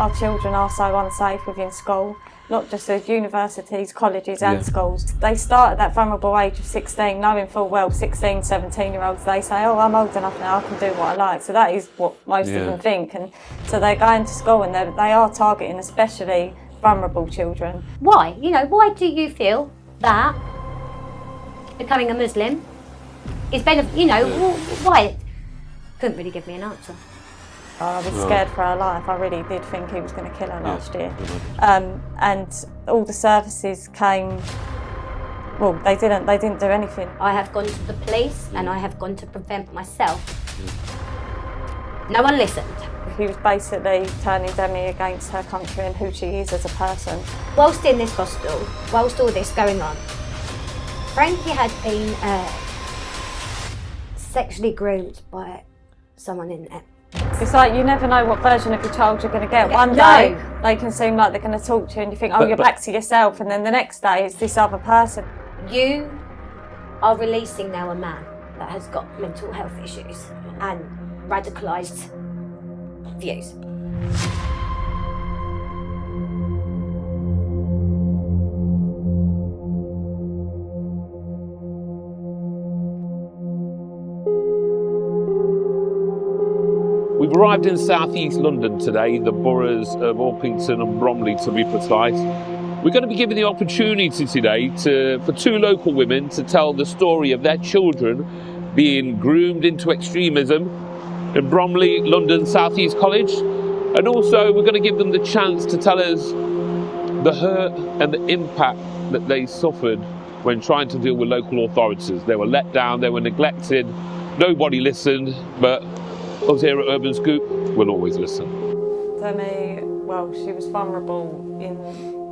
our children are so unsafe within school, not just at universities, colleges and schools. They start at that vulnerable age of 16, knowing full well 16, 17-year-olds, they say, oh, I'm old enough now, I can do what I like. So that is what most of them think. And so they're going to school and they are targeting especially vulnerable children. Why? Why do you feel that becoming a Muslim is why? Couldn't really give me an answer. I was scared for her life. I really did think he was going to kill her last year. And all the services came. Well, they didn't do anything. I have gone to the police and I have gone to prevent myself. No one listened. He was basically turning Demi against her country and who she is as a person. Whilst in this hostel, whilst all this going on, Frankie had been sexually groomed by someone in there. It's like you never know what version of your child you're going to get. One day they can seem like they're going to talk to you and you think, oh, you're back to yourself, and then the next day it's this other person. You are releasing now a man that has got mental health issues and radicalised views. We've arrived in southeast London today, the boroughs of Orpington and Bromley to be precise. We're going to be given the opportunity today for two local women to tell the story of their children being groomed into extremism in Bromley, London, Southeast College. And also we're going to give them the chance to tell us the hurt and the impact that they suffered when trying to deal with local authorities. They were let down, they were neglected, nobody listened, but us here at Urban Scoop will always listen. Demi, well, she was vulnerable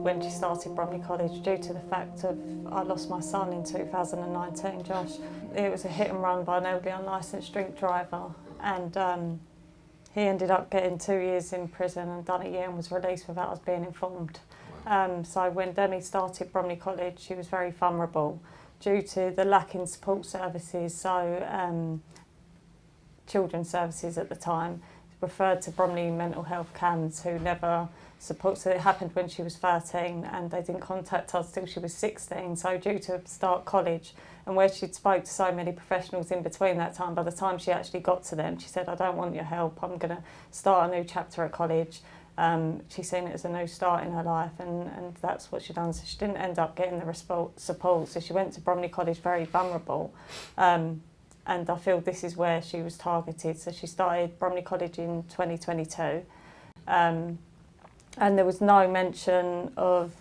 when she started Bromley College due to the fact of I lost my son in 2019, Josh. It was a hit and run by an elderly unlicensed drink driver, and he ended up getting 2 years in prison and done a year and was released without us being informed. So when Demi started Bromley College, she was very vulnerable due to the lack in support services. So children's services at the time referred to Bromley mental health CAMs who never support. So it happened when she was 13 and they didn't contact us till she was 16. So due to start college and where she'd spoke to so many professionals in between that time, by the time she actually got to them, she said, I don't want your help, I'm going to start a new chapter at college. She's seen it as a new start in her life and that's what she done. So she didn't end up getting the support. So she went to Bromley College very vulnerable. And I feel this is where she was targeted. So she started Bromley College in 2022. And there was no mention of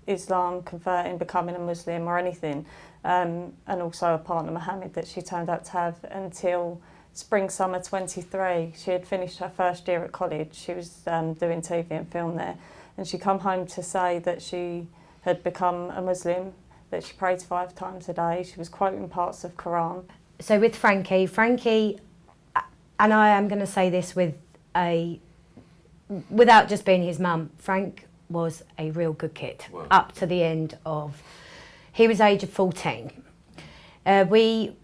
Islam, converting, becoming a Muslim or anything. And also a partner, Mohammed, that she turned out to have until spring, summer 23. She had finished her first year at college. She was doing TV and film there. And she come home to say that she had become a Muslim, that she prayed 5 times a day. She was quoting parts of Quran. So with Frankie, and I am going to say this without just being his mum, Frank was a real good kid. Wow. Up to the end of, he was age of 14. We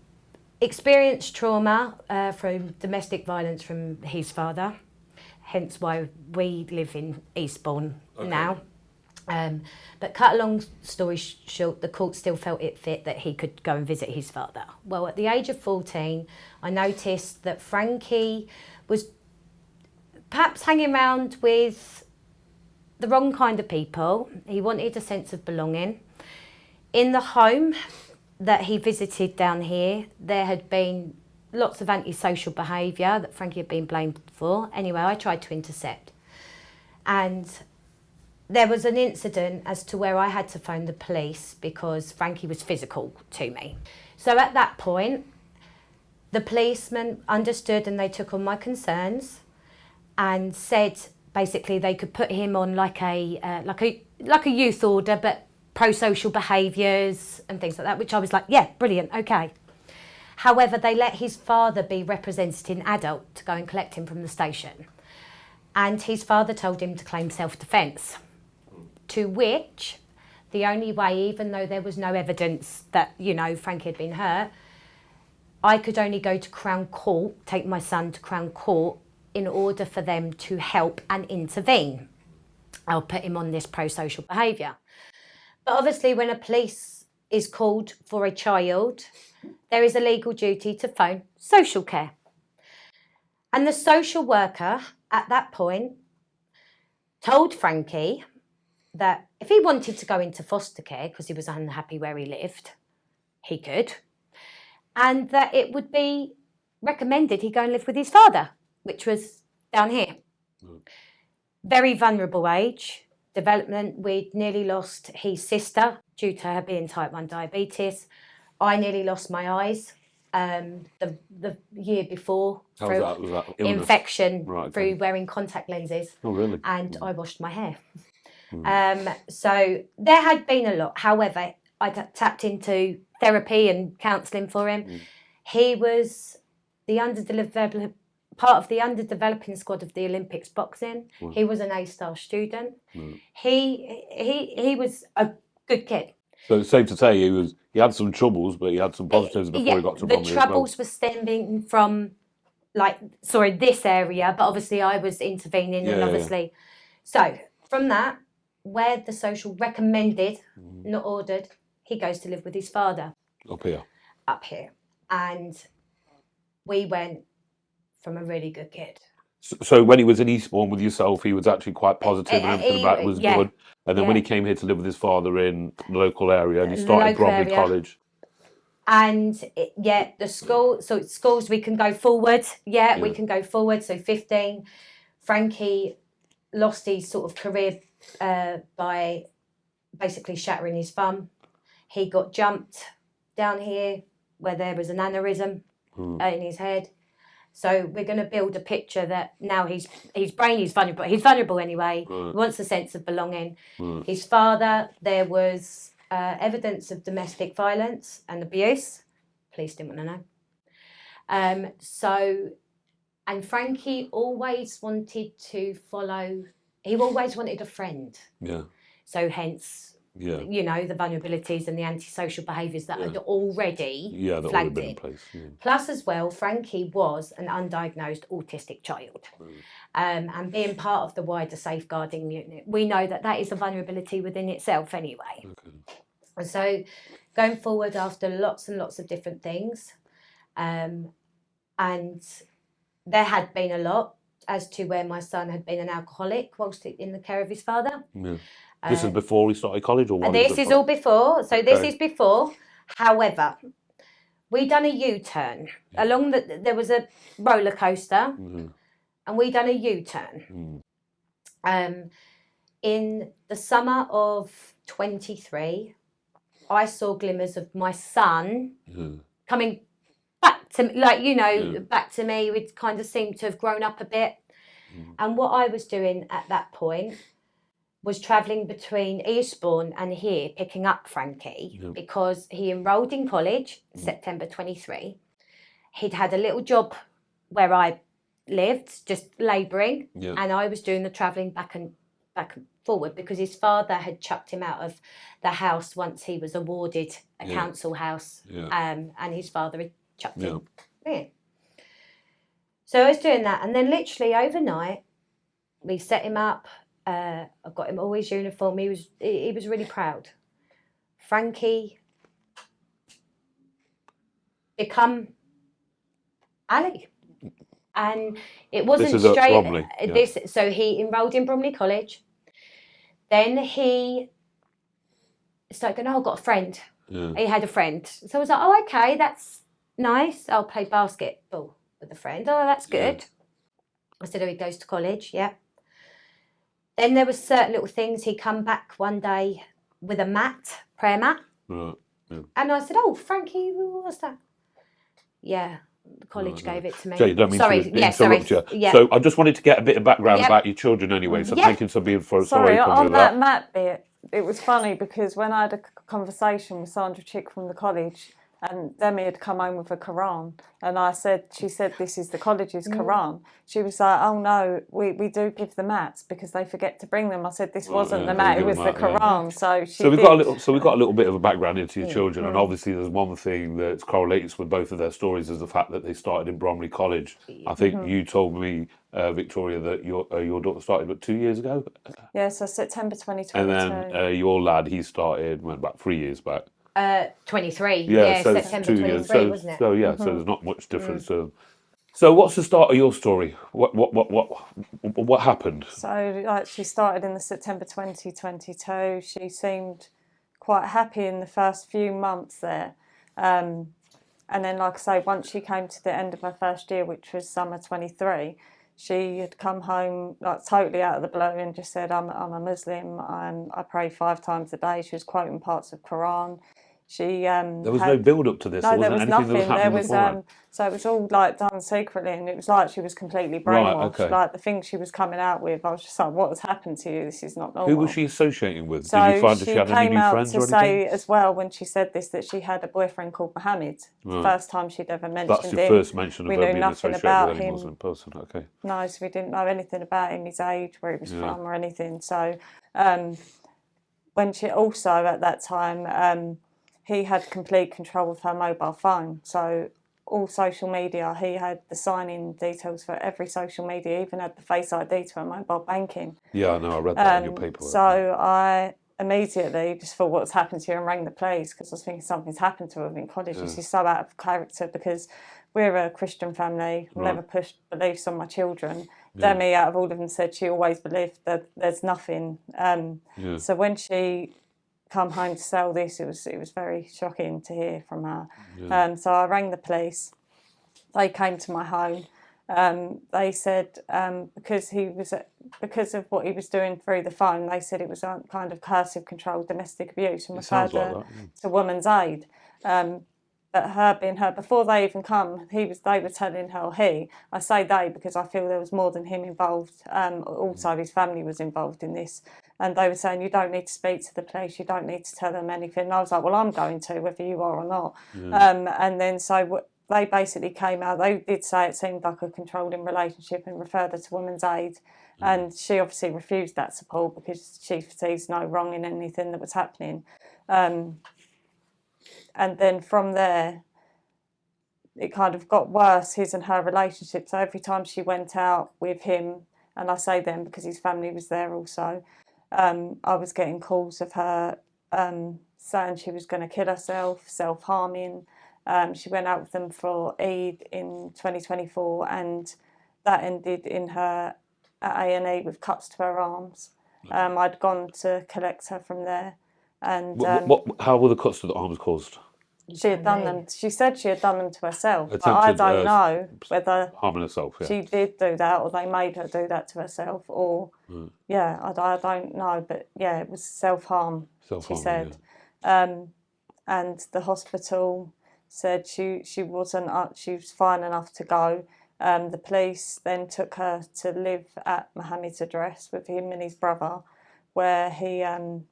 experienced trauma from domestic violence from his father, hence why we live in Eastbourne now. But cut a long story short, the court still felt it fit that he could go and visit his father. Well, at the age of 14, I noticed that Frankie was perhaps hanging around with the wrong kind of people. He wanted a sense of belonging. In the home that he visited down here, there had been lots of antisocial behaviour that Frankie had been blamed for. Anyway, I tried to intercept. And there was an incident as to where I had to phone the police because Frankie was physical to me. So at that point, the policeman understood and they took on my concerns and said basically they could put him on like a youth order, but pro-social behaviours and things like that, which I was like, yeah, brilliant, okay. However, they let his father be represented in adult to go and collect him from the station. And his father told him to claim self-defence. To which, the only way, even though there was no evidence that, Frankie had been hurt, I could only go to Crown Court, take my son to Crown Court in order for them to help and intervene. I'll put him on this pro-social behaviour. But obviously when a police is called for a child, there is a legal duty to phone social care. And the social worker at that point told Frankie that if he wanted to go into foster care because he was unhappy where he lived, he could, and that it would be recommended he go and live with his father, which was down here. Very vulnerable age, development. We'd nearly lost his sister due to her being type 1 diabetes. I nearly lost my eyes the year before through Was that illness? infection Right, through okay. wearing contact lenses. Oh, really? And I washed my hair. So there had been a lot. However, I tapped into therapy and counselling for him. He was part of the underdeveloping squad of the Olympics boxing. He was an A-star student. He was a good kid. So it's safe to say he had some troubles, but he had some positives before he got to Bromley. The troubles were stemming from, this area, but obviously I was intervening and obviously. So from that, where the social recommended, not ordered, he goes to live with his father. Up here. And we went from a really good kid. So when he was in Eastbourne with yourself, he was actually quite positive and everything about it was good. And then when he came here to live with his father in the local area, and he started Bromley College. And the school, so schools we can go forward. We can go forward. So 15, Frankie lost his sort of career by basically shattering his thumb. He got jumped down here where there was an aneurysm in his head. So we're going to build a picture that now his brain is vulnerable. He's vulnerable anyway. He wants a sense of belonging. His father, there was evidence of domestic violence and abuse. Police didn't want to know. And Frankie always wanted to follow. He always wanted a friend. Yeah. So hence, the vulnerabilities and the antisocial behaviours that had already flagged been it. in place. Yeah. Plus, as well, Frankie was an undiagnosed autistic child. And being part of the wider safeguarding unit, we know that is a vulnerability within itself anyway. And so going forward after lots and lots of different things, and there had been a lot as to where my son had been an alcoholic whilst in the care of his father. Yeah. This is before he started college, or this is all before. So this is before. However, we done a U-turn along there was a roller coaster, and we done a U-turn. In the summer of 23, I saw glimmers of my son coming back to me, back to me. We'd kind of seemed to have grown up a bit, and what I was doing at that point was travelling between Eastbourne and here, picking up Frankie, because he enrolled in college September 23. He'd had a little job where I lived, just labouring, and I was doing the travelling back and forward because his father had chucked him out of the house once he was awarded a council house, and his father had chucked him in. So I was doing that, and then literally overnight, we set him up. I got him all his uniform. He was really proud. Frankie become Ali, and it wasn't this is straight. At Bromley, So he enrolled in Bromley College. Then he started going, I've got a friend. He had a friend, so I was like, oh, okay, that's nice. I'll play basketball with a friend. Oh, that's good. I said, oh, he goes to college. Yeah. Then there were certain little things. He'd come back one day with a mat, prayer mat. And I said, oh, Frankie, what's that? Yeah, the college gave it to me. Jay, don't mean to interrupt you. Yeah. So I just wanted to get a bit of background about your children anyway. So thank you for being for Sorry, on that bit, it was funny because when I had a conversation with Sandra Chick from the college, and Demi had come home with a Quran, and she said, this is the college's Quran. She was like, oh no, we do give the mats because they forget to bring them. I said, this wasn't the mat, it was the Quran. So we've got a little bit of a background into your children, and obviously there's one thing that correlates with both of their stories is the fact that they started in Bromley College. I think you told me, Victoria, that your daughter started 2 years ago. Yeah, so September 2022. And then your lad, he started about 3 years back. 23. Yeah, so September 2 23, years. So, wasn't it? so yeah, so there's not much difference. So what's the start of your story? What happened? So she started in the September 2022. She seemed quite happy in the first few months there. And then, like I say, once she came to the end of her first year, which was summer 23, she had come home like totally out of the blue and just said, I'm a Muslim, I pray 5 times a day. She was quoting parts of Quran. There was no build up to this. No, there was anything nothing. That was happening beforehand? So it was all like done secretly, and it was like she was completely brainwashed. Right, okay. Like the things she was coming out with, I was just like, "What has happened to you? This is not normal." Who was she associating with? So did you find that she had any new friends or anything? She came out to say as well when she said this that she had a boyfriend called Mohammed. Right. First time she'd ever mentioned him. That's your first mention of her being associated with any Muslim person. Okay. No, so we didn't know anything about him, his age, where he was from, or anything. So when she also at that time. He had complete control of her mobile phone. So all social media, he had the sign-in details for every social media, even had the Face ID to her mobile banking. Yeah, I know, I read that in your paper. So I immediately just thought, what's happened to you, and rang the police because I was thinking something's happened to her in college. Yeah. This is so out of character because we're a Christian family. I've never pushed beliefs on my children. Yeah. Demi, out of all of them, said she always believed that there's nothing. So when she come home to sell this, it was very shocking to hear from her. Yeah. So I rang the police. They came to my home. They said because of what he was doing through the phone, they said it was a kind of coercive control, domestic abuse, and referred to Women's Aid. But her being her, before they even come, they were telling her, I say they because I feel there was more than him involved. Also, his family was involved in this. And they were saying, you don't need to speak to the police, you don't need to tell them anything. And I was like, well, I'm going to, whether you are or not. Yeah. And then so they basically came out, they did say it seemed like a controlling relationship and referred her to Women's Aid. And she obviously refused that support because she sees no wrong in anything that was happening. And then from there, it kind of got worse, his and her relationship. So every time she went out with him, and I say them because his family was there also, I was getting calls of her saying she was going to kill herself, self-harming. She went out with them for Eid in 2024, and that ended in her at A&E with cuts to her arms. I'd gone to collect her from there. And how were the cuts to the arms caused? She had done them. She said she had done them to herself. But I don't know whether harming herself. Yeah. She did do that, or they made her do that to herself, or I don't know. But yeah, it was self-harm. She said, and the hospital said she wasn't. She was fine enough to go. The police then took her to live at Mohammed's address with him and his brother, where he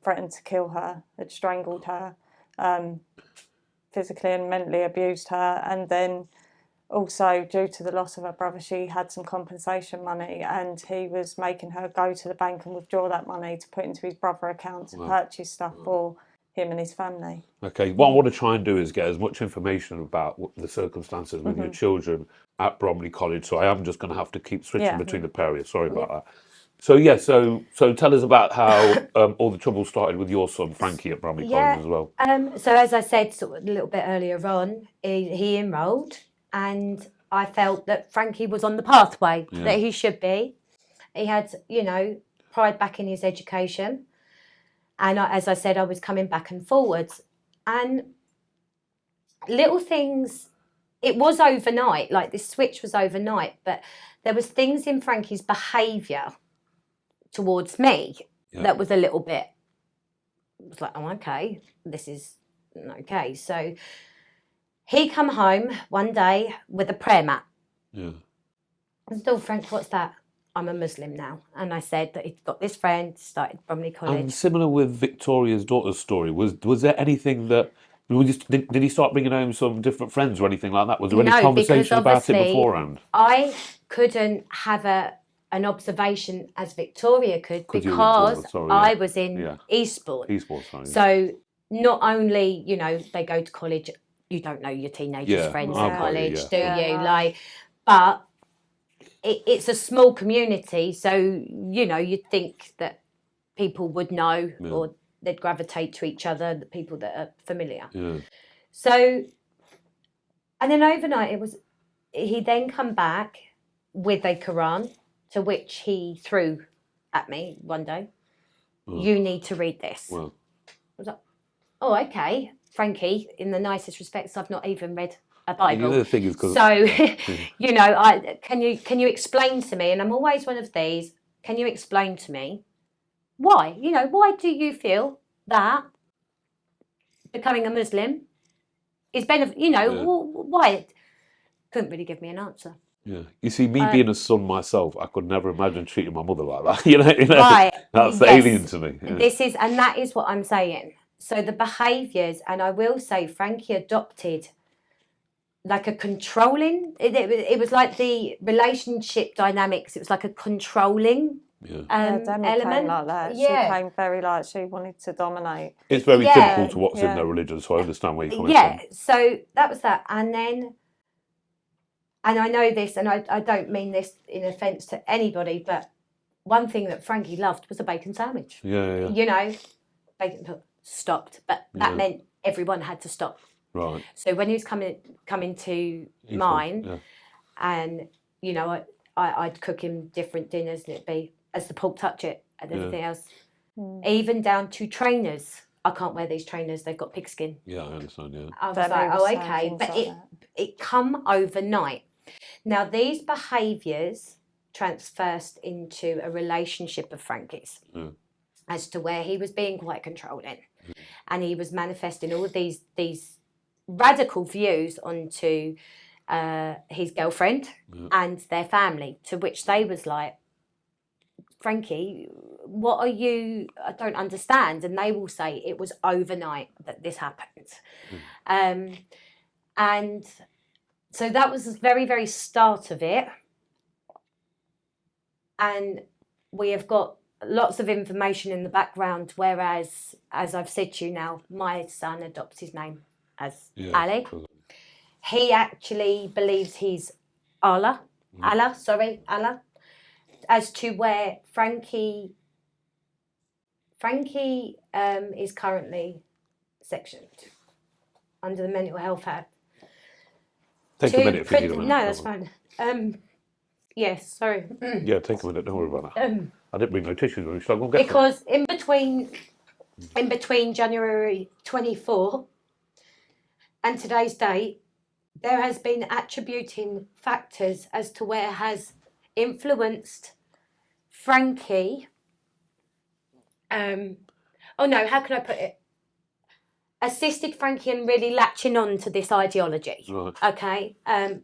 threatened to kill her, had strangled her. Physically and mentally abused her, and then also due to the loss of her brother, she had some compensation money, and he was making her go to the bank and withdraw that money to put into his brother's account to purchase stuff for him and his family. Okay, what I want to try and do is get as much information about the circumstances with your children at Bromley College, so I am just going to have to keep switching between the pair. Sorry about that. So so tell us about how all the trouble started with your son Frankie at Bromley College as well. So as I said sort of a little bit earlier on, he enrolled, and I felt that Frankie was on the pathway that he should be. He had, pride back in his education, and as I said, I was coming back and forwards, and little things. It was overnight, like this switch was overnight, but there was things in Frankie's behaviour towards me that was a little bit, it was like, oh, okay, this is okay. So he come home one day with a prayer mat. Yeah. I said, oh, Frank, what's that? I'm a Muslim now. And I said that he'd got this friend, started Bromley College. And similar with Victoria's daughter's story, was there anything that Did he start bringing home some different friends or anything like that? Was there any No, conversation because about it obviously beforehand? I couldn't have an observation as Victoria could 'Cause you were in because Bournemouth, sorry, I yeah. was in Yeah. Eastbourne. Eastbourne, sorry. So not only, they go to college, you don't know your teenagers' Yeah, friends I've at got you, college, yeah. do you? no. Like, but it's a small community, so you'd think that people would know or they'd gravitate to each other, the people that are familiar. Yeah. So, and then overnight he then come back with a Quran, to which he threw at me one day. You need to read this. Well, I was like, oh, okay, Frankie, in the nicest respects, I've not even read a Bible. the thing is, So, can you explain to me? And I'm always one of these. Can you explain to me why? Why do you feel that becoming a Muslim is why? Couldn't really give me an answer. yeah. You see, me being a son myself, I could never imagine treating my mother like that. Right. That's Yes. alien to me. Yeah. That is what I'm saying. So the behaviours, and I will say, Frankie adopted like a controlling. It was like the relationship dynamics. It was like a controlling Demi element. came like that. Yeah. She came very like she wanted to dominate. It's very Yeah. typical to what's in Yeah. their religion, so I understand where you're coming Yeah. from. So that was that, and I know this, and I don't mean this in offence to anybody, but one thing that Frankie loved was a bacon sandwich. Yeah. Bacon stopped, but that meant everyone had to stop. Right. So when he was coming to mine, and I'd cook him different dinners, and it'd be as the pork touch it and everything else, even down to trainers. I can't wear these trainers; they've got pigskin. Yeah, I understand. Yeah. I was Then like, we were oh, saying okay, things but like that. it come overnight. Now these behaviours transversed into a relationship of Frankie's, as to where he was being quite controlling, and he was manifesting all of these radical views onto his girlfriend and their family, to which they was like, Frankie, what are you? I don't understand. And they will say it was overnight that this happened. And so that was the very, very start of it. And we have got lots of information in the background, whereas, as I've said to you now, my son adopts his name as Ali. He actually believes he's Allah, as to where Frankie is currently sectioned under the Mental Health Act. Take a minute if you need a minute. No, that's fine. Yes, sorry. Yeah, take a minute. Don't worry about that. I didn't bring no tissues when we started. Go and get them. Because in between January 24 and today's date, there has been attributing factors as to where has influenced Frankie. How can I put it? Assisted Frankie in really latching on to this ideology. Right. Okay.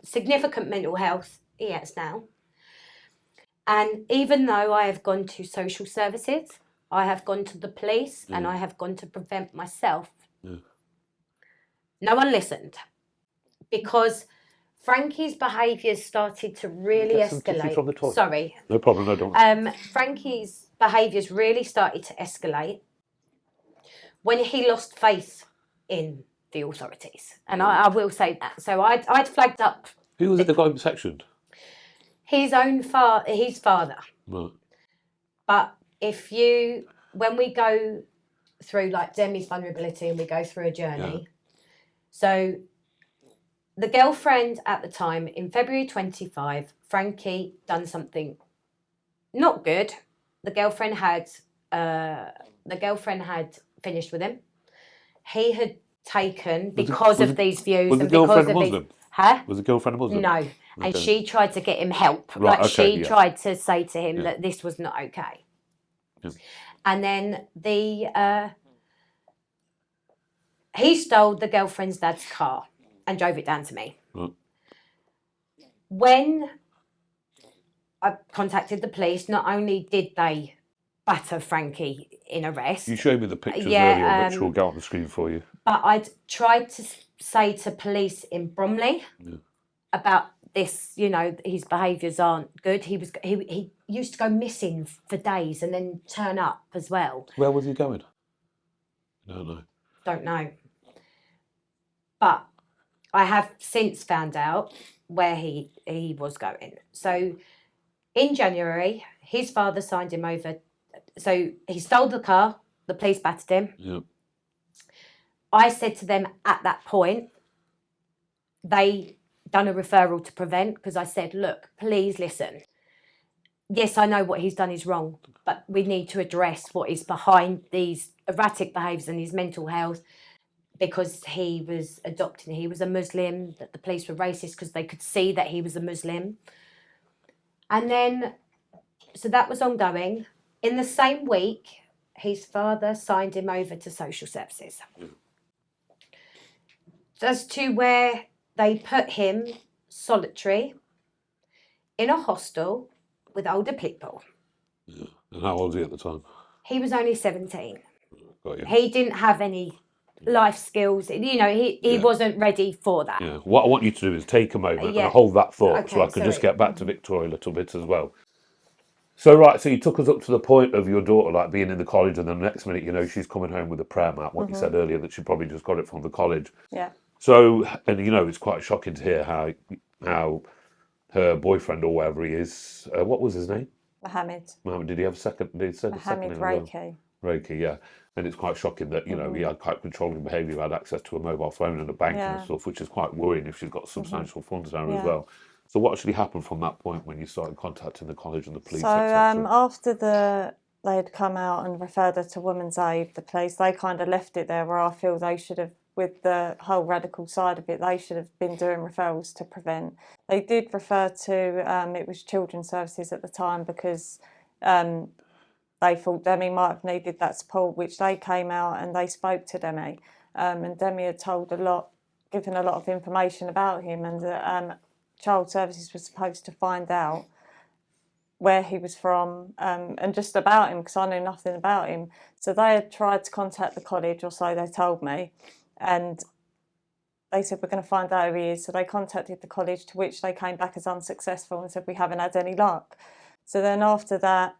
Significant mental health he has now. And even though I have gone to social services, I have gone to the police, and I have gone to prevent myself, no one listened. Because Frankie's behaviours started to really Get some tissues escalate. from the toilet. Sorry. No problem. No, don't. Frankie's behaviours really started to escalate when he lost faith in the authorities. And I will say that. So I'd flagged up Who was it that got him sectioned? his father. Right. But when we go through like Demi's vulnerability and we go through a journey, so the girlfriend at the time, in February 25, Frankie done something not good. The girlfriend had finished with him. He had taken because of these views. Was the and because girlfriend of Muslim? Huh? Was the girlfriend a Muslim? No. And Okay. she tried to get him help. Right, Like okay, she yeah. tried to say to him Yeah. that this was not okay. Yeah. And then he stole the girlfriend's dad's car and drove it down to me. Right. When I contacted the police, not only did they batter Frankie in arrest. You showed me the pictures Yeah, earlier, which will go on the screen for you. But I'd tried to say to police in Bromley about this, you know, his behaviours aren't good. He used to go missing for days and then turn up as well. Where was he going? I don't know. Don't know. But I have since found out where he was going. So in January, his father signed him over. So he stole the car. The police battered him. Yep. I said to them at that point, they done a referral to Prevent, because I said, look, please listen. Yes, I know what he's done is wrong, but we need to address what is behind these erratic behaviours and his mental health, because he was adopting, he was a Muslim, that the police were racist because they could see that he was a Muslim. And then, so that was ongoing. In the same week, his father signed him over to social services. As to where they put him solitary in a hostel with older people. Yeah. And how old was he at the time? He was only 17. Got you. He didn't have any life skills. You know, he wasn't ready for that. Yeah. What I want you to do is take a moment and hold that thought, so I can just get back to Victoria a little bit as well. So, right, so you took us up to the point of your daughter, like, being in the college, and then the next minute, you know, she's coming home with a prayer mat. What you said earlier, that she probably just got it from the college. Yeah. So, and, you know, it's quite shocking to hear how her boyfriend, or whatever he is, what was his name? Mohammed. Did he have a second? Did he say the second name? Reiki. Reiki, yeah. And it's quite shocking that, you know, he had quite controlling behaviour, had access to a mobile phone and a bank and stuff, which is quite worrying if she's got substantial funds there as well. So what actually happened from that point when you started contacting the college and the police? So after they had come out and referred her to Women's Aid, the police, they kind of left it there, where I feel they should have, with the whole radical side of it, they should have been doing referrals to Prevent. They did refer to, it was Children's Services at the time, because they thought Demi might have needed that support, which they came out and they spoke to Demi. And Demi had given a lot of information about him, and Child Services was supposed to find out where he was from and just about him, because I knew nothing about him. So they had tried to contact the college, or so they told me, and they said, we're going to find out who he is. So they contacted the college, to which they came back as unsuccessful and said, we haven't had any luck. So then after that,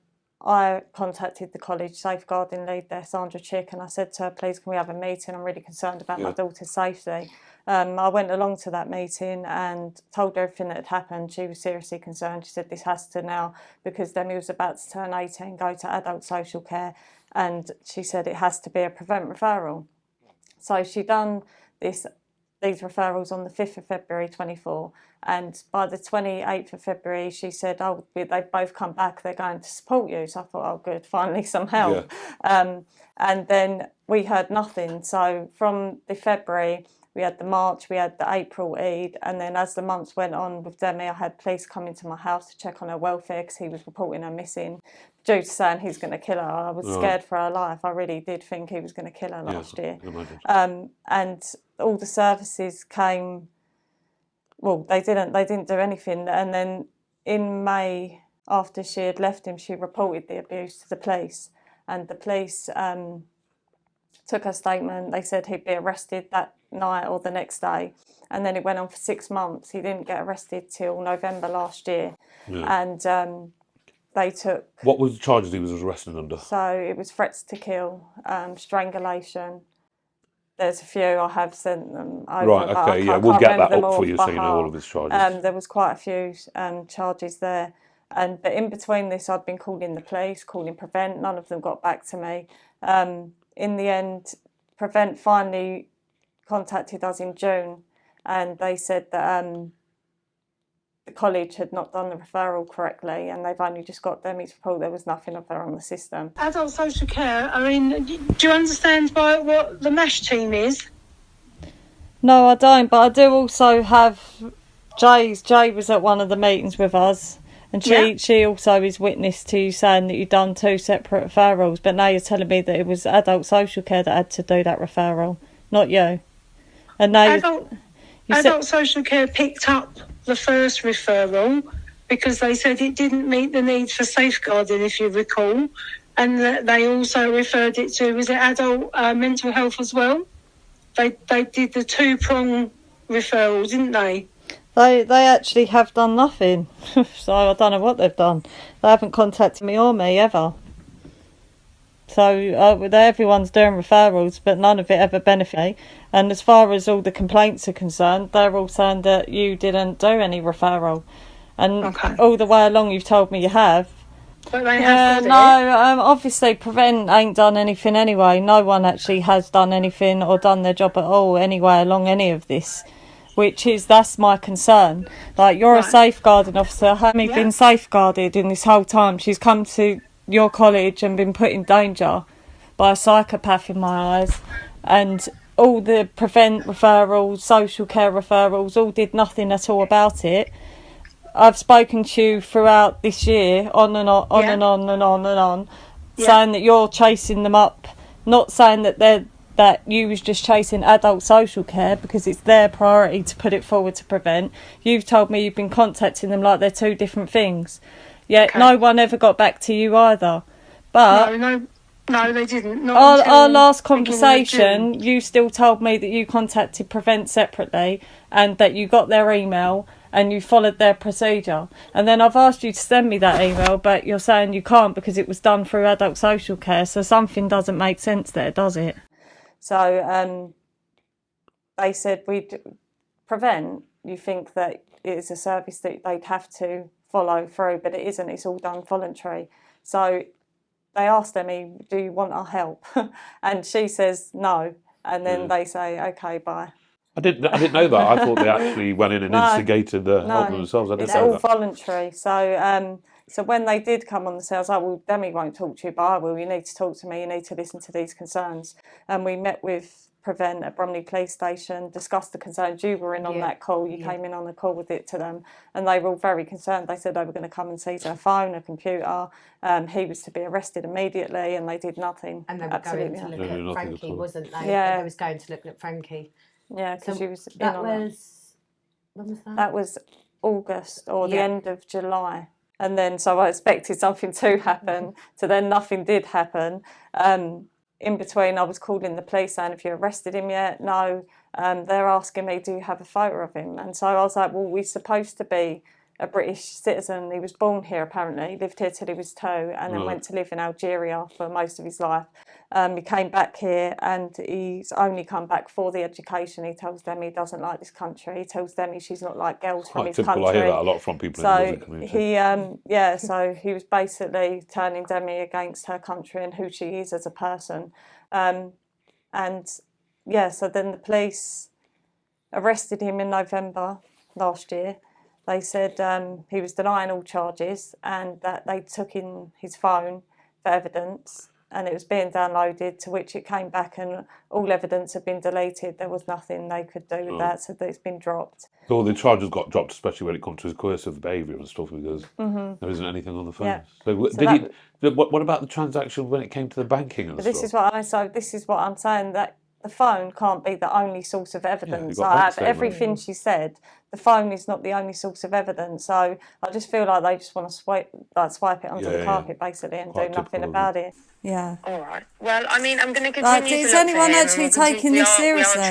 I contacted the college safeguarding lead there, Sandra Chick, and I said to her, please, can we have a meeting? I'm really concerned about my daughter's safety. I went along to that meeting and told her everything that had happened. She was seriously concerned. She said this has to now, because Demi was about to turn 18, go to adult social care, and she said it has to be a Prevent referral. So she done these referrals on the 5th of February 24, and by the 28th of February she said, oh, they've both come back, they're going to support you. So I thought, oh good, finally some help. And then we heard nothing. So from the February, we had the March, we had the April Eid, and then as the months went on with Demi, I had police come into my house to check on her welfare, because he was reporting her missing, due to saying he's going to kill her. I was scared for her life. I really did think he was going to kill her last year. And all the services came, well, they didn't do anything. And then in May, after she had left him, she reported the abuse to the police, and the police took her statement. They said he'd be arrested that night or the next day, and then it went on for 6 months. He didn't get arrested till November last year. And they took... What was the charges he was arrested under? So it was threats to kill, strangulation. There's a few, I have sent them over. Right, okay, yeah, we'll get that up for you so you know all of his charges. There was quite a few charges there. But in between this, I'd been calling the police, calling Prevent. None of them got back to me. In the end, Prevent finally contacted us in June, and they said that the college had not done the referral correctly, and they've only just got Demi's report. There was nothing of her on the system. Adult social care, I mean, do you understand what the MASH team is? No, I don't, but I do also have Jay was at one of the meetings with us, and she also is witness to you saying that you've done 2 separate referrals, but now you're telling me that it was adult social care that had to do that referral, not you. And now adult social care picked up the first referral because they said it didn't meet the need for safeguarding, if you recall, and that they also referred it to, was it adult mental health as well? they did the two-prong referral, didn't they? They actually have done nothing. So I don't know what they've done. They haven't contacted me or me ever. So everyone's doing referrals, but none of it ever benefit me. And as far as all the complaints are concerned, they're all saying that you didn't do any referral. And all the way along you've told me you have. But they have obviously Prevent ain't done anything anyway. No one actually has done anything or done their job at all anyway along any of this. That's my concern. Like, you're a safeguarding officer. Haven't been safeguarded in this whole time? She's come to your college and been put in danger by a psychopath in my eyes, and all the Prevent referrals, social care referrals, all did nothing at all about it. I've spoken to you throughout this year, on and on, saying that you're chasing them up, not saying that you was just chasing adult social care because it's their priority to put it forward to Prevent. You've told me you've been contacting them like they're two different things. Yet no one ever got back to you either. But no, they didn't. Our last conversation, you still told me that you contacted Prevent separately and that you got their email and you followed their procedure. And then I've asked you to send me that email, but you're saying you can't because it was done through adult social care. So something doesn't make sense there, does it? So they said, Prevent, you think that it's a service that they'd have to follow through, but it isn't. It's all done voluntary. So they asked Emmy, do you want our help? And she says no. And then they say, okay, bye. I didn't know that. I thought they actually went in and instigated the help themselves. I didn't it's know all that. Voluntary. So when they did come on the sales, Demi won't talk to you, but I will. You need to talk to me. You need to listen to these concerns. And we met with Prevent at Bromley Police Station, discussed the concerns. You were in on that call. You came in on the call with it to them, and they were all very concerned. They said they were going to come and seize her phone, her computer. He was to be arrested immediately, and they did nothing. And they were going to look at Frankie, wasn't they? Yeah. They was going to look at Frankie. Yeah, because she was when was that? That was August or the end of July. And then, so I expected something to happen, so then nothing did happen. In between, I was calling the police saying, have you arrested him yet? No. They're asking me, do you have a photo of him? And so I was like, well, we're supposed to be a British citizen. He was born here, apparently, lived here till he was 2, and then went to live in Algeria for most of his life. He came back here, and he's only come back for the education. He tells them he doesn't like this country. He tells them she's not like girls from his country. I hear that a lot from people in the Muslim community. So he was basically turning Demi against her country and who she is as a person. So then the police arrested him in November last year. They said he was denying all charges and that they took in his phone for evidence, and it was being downloaded, to which it came back and all evidence had been deleted. There was nothing they could do with that, so that it's been dropped. So all the charges got dropped, especially when it comes to his coercive behaviour and stuff, because there isn't anything on the phone. Yeah. What about the transaction when it came to the banking and stuff? This is what I'm saying, that the phone can't be the only source of evidence. Everything she said, the phone is not the only source of evidence. So I just feel like they just want to swipe it under the carpet, basically, and do nothing about it. Yeah. All right. Well, I mean, I'm going to continue. Is anyone actually taking this seriously?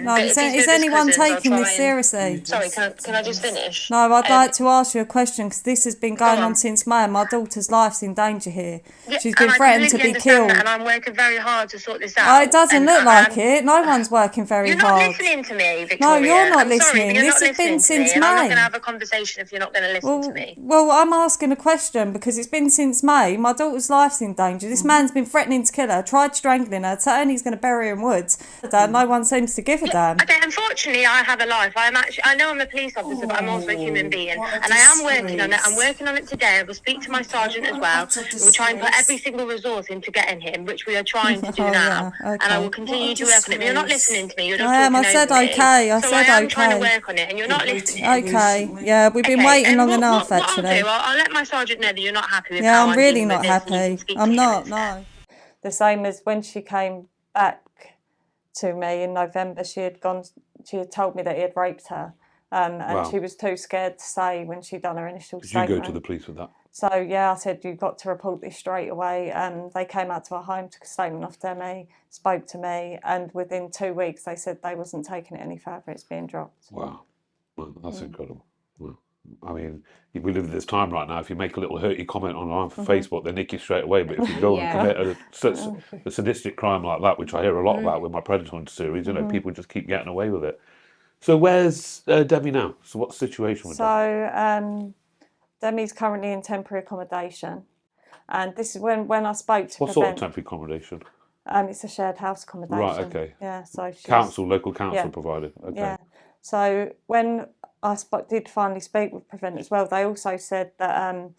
No, is anyone taking this seriously? Sorry, can I just finish? No, I'd like to ask you a question, because this has been going on since May, and my daughter's life's in danger here. She's been threatened to be killed. And I'm working very hard to sort this out. It doesn't look like it. No one's working very hard. You're not listening to me, Victoria. No, you're not listening. Sorry, this has been since May. I'm not going to have a conversation if you're not going to listen to me. Well, I'm asking a question because it's been since May. My daughter's life's in danger. This man's been threatening to kill her, tried strangling her, saying he's going to bury her in woods. No one seems to give a damn. Okay, unfortunately, I have a life. I know I'm a police officer, but I'm also a human being, and I am working on it. I'm working on it today. I will speak to my sergeant as well. We'll try and put every single resource into getting him, which we are trying to do now. And I will continue to work on it. But you're not listening to me. You're just talking over me. I am trying to work on it, and you're not listening. Okay, yeah, we've been waiting long enough, actually. I'll let my sergeant know that you're not happy with how Yeah, I'm really dealing not with this, and you happy. can speak I'm to him not, instead. no. The same as when she came back to me in November, she had told me that he had raped her, and she was too scared to say when she'd done her initial statement. Did you go to the police with that? So yeah, I said, you've got to report this straight away. And they came out to our home, took a statement off Demi, spoke to me, and within 2 weeks they said they wasn't taking it any further, it's being dropped. Wow. Well, that's incredible. Well, I mean, we live in this time right now. If you make a little hurty comment online for Facebook, they nick you straight away. But if you go and commit a sadistic crime like that, which I hear a lot about with my Predator Hunter series, you know, people just keep getting away with it. So where's Demi now? So what's the situation with Demi? Demi's currently in temporary accommodation, and this is when I spoke to What sort of temporary accommodation? It's a shared house accommodation. Right, okay. Yeah, so local council provided. Okay. Yeah. So when I did finally speak with Prevent as well, they also said that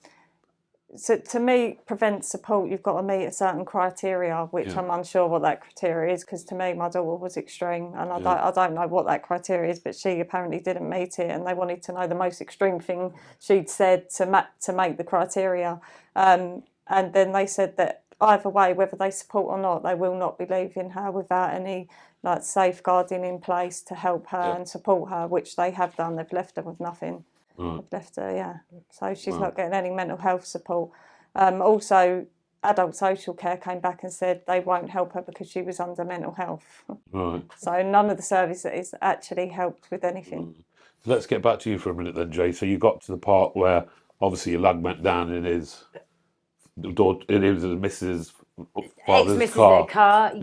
so to me, Prevent support, you've got to meet a certain criteria, which I'm unsure what that criteria is, because to me, my daughter was extreme, and I don't know what that criteria is, but she apparently didn't meet it, and they wanted to know the most extreme thing she'd said to make the criteria. And then they said that either way, whether they support or not, they will not be leaving her without any like safeguarding in place to help her and support her, which they have done. They've left her with nothing. They've left her, so she's not getting any mental health support. Also, adult social care came back and said they won't help her because she was under mental health. Right. So none of the services actually helped with anything. Let's get back to you for a minute then, Jay. So you got to the part where obviously your lad went down in his daughter, in his Mrs. father's car.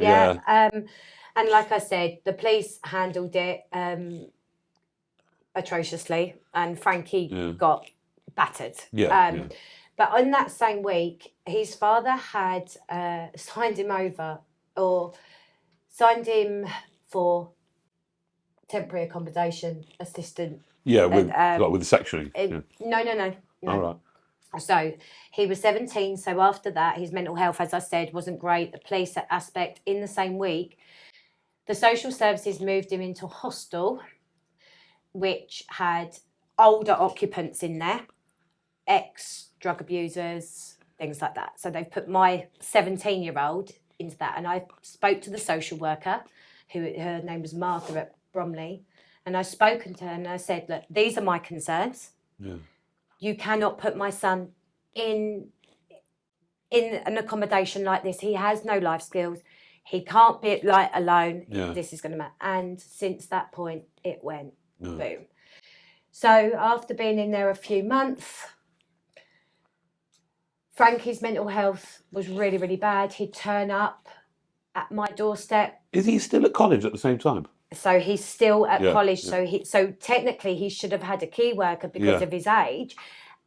And like I said, the police handled it atrociously, and Frankie got battered. But on that same week, his father had signed him for temporary accommodation assistant. Yeah, with the sectioning. No. All right. So he was 17. So after that, his mental health, as I said, wasn't great. The police aspect, in the same week, the social services moved him into a hostel, which had older occupants in there, ex-drug abusers, things like that. So they've put my 17-year-old into that. And I spoke to the social worker, her name was Martha at Bromley, and I've spoken to her and I said, look, these are my concerns. Yeah. You cannot put my son in an accommodation like this. He has no life skills. He can't be alone. Yeah. This is going to matter. And since that point, it went boom. So after being in there a few months, Frankie's mental health was really, really bad. He'd turn up at my doorstep. Is he still at college at the same time? So he's still at college. Yeah. So technically he should have had a key worker because of his age,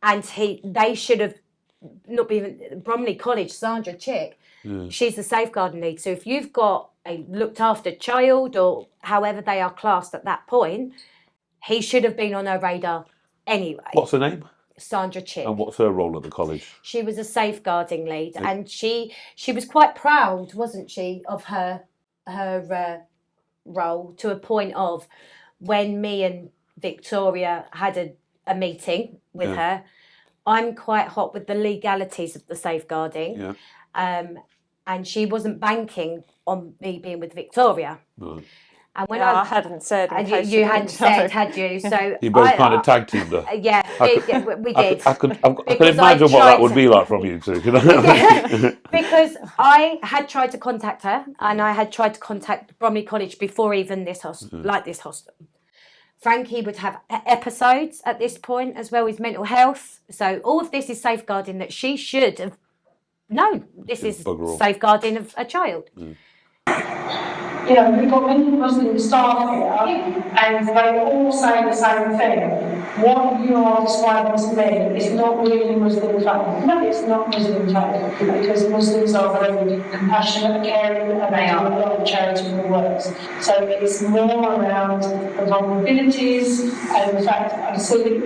and they should have not been Bromley College. Sandra Chick, she's the safeguarding lead. So if you've got a looked after child or however they are classed at that point, he should have been on her radar anyway. What's her name? Sandra Chick. And what's her role at the college? She was a safeguarding lead, and she was quite proud, wasn't she, of her role, to a point of when me and Victoria had a meeting with her, I'm quite hot with the legalities of the safeguarding, and she wasn't banking on me being with Victoria. No. And when I hadn't said, you hadn't said, had you? So you both kind of tag teamed her. Yeah, we did. I could imagine what that would be like from you two. Because I had tried to contact her, and I had tried to contact Bromley College before even this hostel, this hostel. Frankie would have episodes at this point as well as mental health. So all of this is safeguarding that she should have known. This is safeguarding of a child. You know, we've got many Muslim staff here, and they all say the same thing. What you are describing to me is not really Muslim faith. No, it's not Muslim faith, because Muslims are very compassionate, caring, and they do a lot of charitable works. So it's more around the vulnerabilities and the fact that I see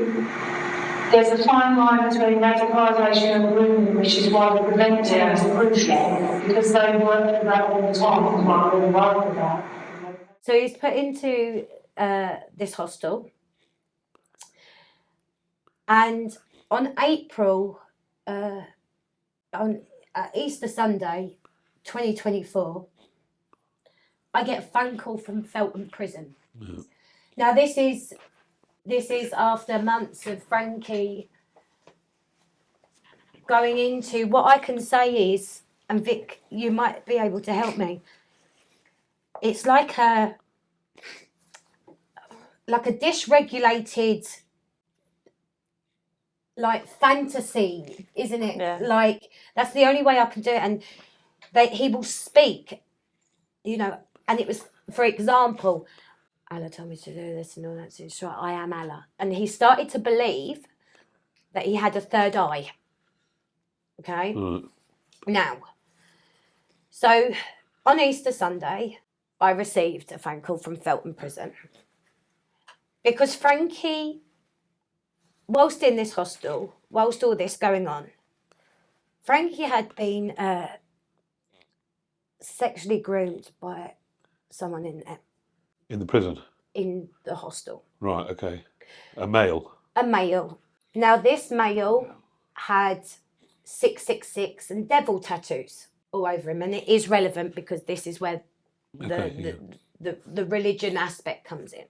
there's a fine line between radicalisation and grooming, which is why the preventing is crucial, because they work with that all the time, and what we're worried about. So he's put into this hostel, and on Easter Sunday, 2024, I get a phone call from Felton Prison. Mm-hmm. Now this is after months of Frankie going into what I can say is, and Vic, you might be able to help me. It's like a dysregulated, like fantasy, isn't it? Yeah. Like that's the only way I can do it. And he will speak, you know. And it was, for example, Allah told me to do this and all that. So it's right, I am Allah. And he started to believe that he had a third eye. Okay. Now, so on Easter Sunday, I received a phone call from Felton Prison because Frankie, whilst in this hostel, whilst all this going on, Frankie had been sexually groomed by someone in there. In the prison? In the hostel. Right, okay. A male? A male. Now, this male had 666 and devil tattoos all over him, and it is relevant because this is where the religion aspect comes in.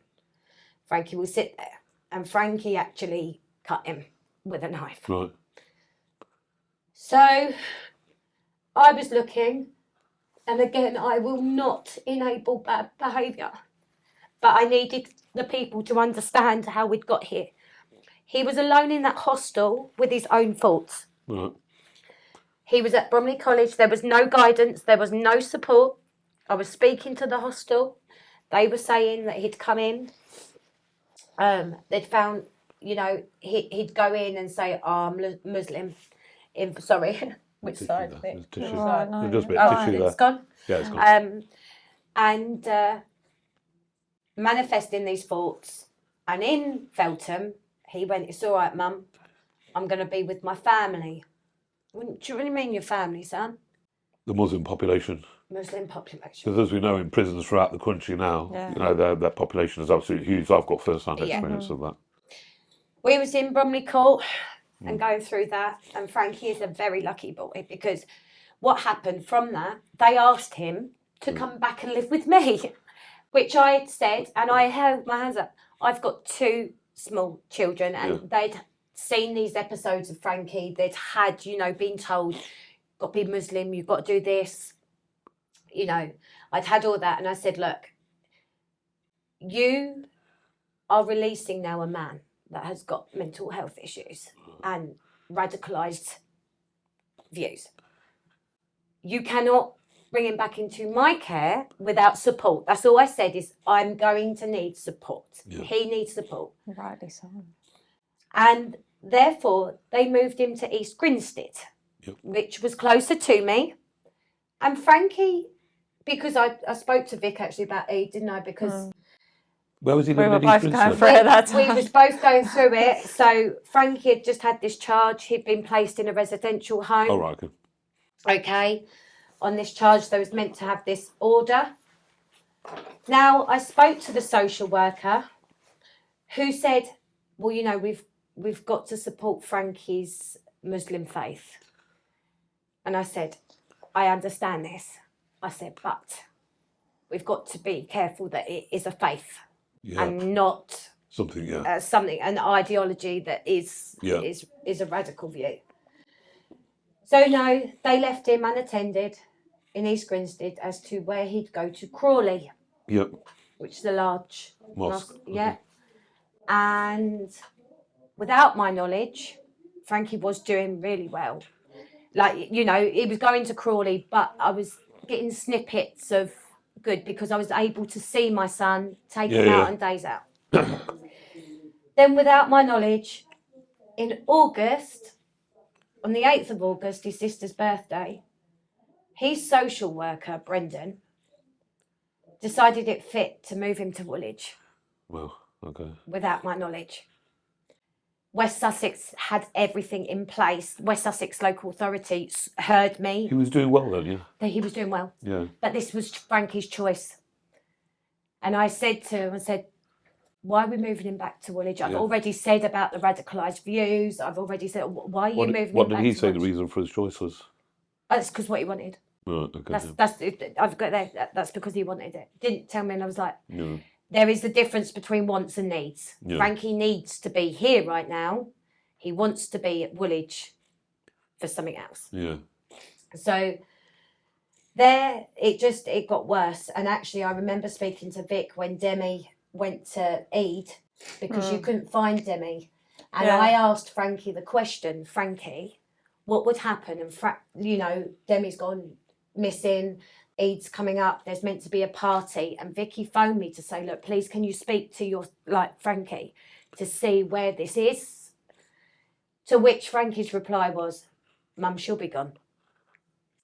Frankie will sit there, and Frankie actually cut him with a knife. Right. So I was looking, and again, I will not enable bad behaviour, but I needed the people to understand how we'd got here. He was alone in that hostel with his own thoughts. Right. He was at Bromley College. There was no guidance. There was no support. I was speaking to the hostel. They were saying that he'd come in. They'd found, you know, he'd go in and say, oh, I'm Muslim. Sorry, which side of it? Tissue. Right, no. There's just a bit of tissue there. It's gone. Yeah, it's gone. And manifesting these thoughts. And in Feltham, he went, it's all right, Mum. I'm going to be with my family. Do you really mean your family, son? The Muslim population. Muslim population. Because as we know, in prisons throughout the country now, you know, their population is absolutely huge. I've got first-hand experience of that. We was in Bromley Court and going through that, and Frankie is a very lucky boy because what happened from that, they asked him to come back and live with me, which I had said, and I held my hands up. I've got 2 small children, and they'd seen these episodes of Frankie. They'd had, you know, been told, got to be Muslim, you've got to do this. You know, I'd had all that, and I said, look, you are releasing now a man that has got mental health issues and radicalised views. You cannot bring him back into my care without support. That's all I said is I'm going to need support. Yeah. He needs support. Rightly so. And therefore, they moved him to East Grinstead, which was closer to me. And Frankie, because I spoke to Vic actually about Eid, didn't I? Because where was he we living were in both East going Grinstead? through it that time. We was both going through it. So Frankie had just had this charge. He'd been placed in a residential home. Oh, right, okay. Okay. On this charge, they was meant to have this order. Now, I spoke to the social worker who said, well, you know, we've got to support Frankie's Muslim faith. And I said, I understand this. I said, but we've got to be careful that it is a faith and not something, an ideology that is a radical view. So no, they left him unattended in East Grinstead as to where he'd go to Crawley. Yep. Which is a large mosque. Yeah. And without my knowledge, Frankie was doing really well. Like, you know, he was going to Crawley, but I was getting snippets of good because I was able to see my son, take him out on days out. Then without my knowledge, in August, on the 8th of August, his sister's birthday, his social worker, Brendan, decided it fit to move him to Woolwich. Well, okay. Without my knowledge. West Sussex had everything in place. West Sussex local authority heard me. He was doing well then, yeah? That he was doing well. Yeah. But this was Frankie's choice. And I said to him, why are we moving him back to Woolwich? I've already said about the radicalised views. I've already said, why are you moving him back to Woolwich? What did he say the reason for his choice was? That's because what he wanted. Right, okay. I've got there. That's because he wanted it. Didn't tell me, and I was like, there is a difference between wants and needs. Yeah. Frankie needs to be here right now. He wants to be at Woolwich for something else. Yeah. So there, it got worse. And actually, I remember speaking to Vic when Demi went to Eid because you couldn't find Demi. And I asked Frankie the question, Frankie, what would happen? And, Demi's gone missing. Eid's coming up. There's meant to be a party. And Vicky phoned me to say, look, please, can you speak to Frankie to see where this is? To which Frankie's reply was, Mum, she'll be gone.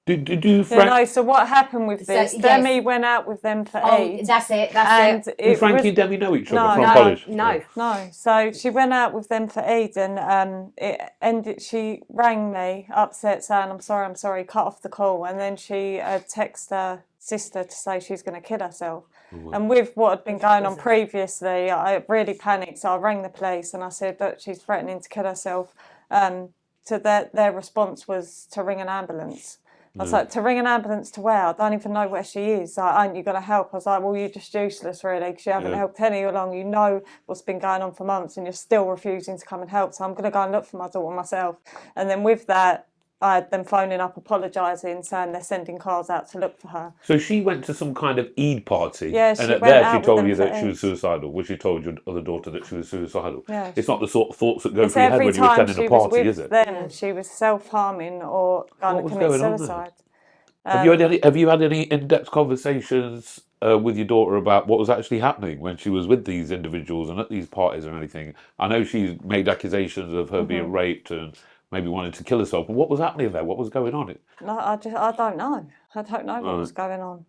Did you, so what happened with this? So, Demi went out with them for Eid. That's it. Did Frankie and Demi know each other from college? No. So she went out with them for Eid, and it ended. She rang me, upset, saying, "I'm sorry," cut off the call, and then she texted her sister to say she's going to kill herself. And with what had been going on previously, I really panicked. So I rang the police and I said that she's threatening to kill herself. So their response was to ring an ambulance. I was like, to ring an ambulance to where? I don't even know where she is. Like, aren't you going to help? I was like, well, you're just useless, really, because you haven't helped any along. You know what's been going on for months and you're still refusing to come and help. So I'm going to go and look for my daughter myself. And then with that, I had them phoning up, apologising, saying they're sending cars out to look for her. So she went to some kind of Eid party, and at there she told you that she was suicidal. Well, she told your other daughter that she was suicidal. Yeah, it's not the sort of thoughts that go through your head when you're attending a party, is it? Then she was self-harming or going to commit suicide. Have you had any in-depth conversations with your daughter about what was actually happening when she was with these individuals and at these parties and anything? I know she's made accusations of her being raped and maybe wanted to kill herself. But what was happening there? What was going on? No, I don't know. I don't know what was going on.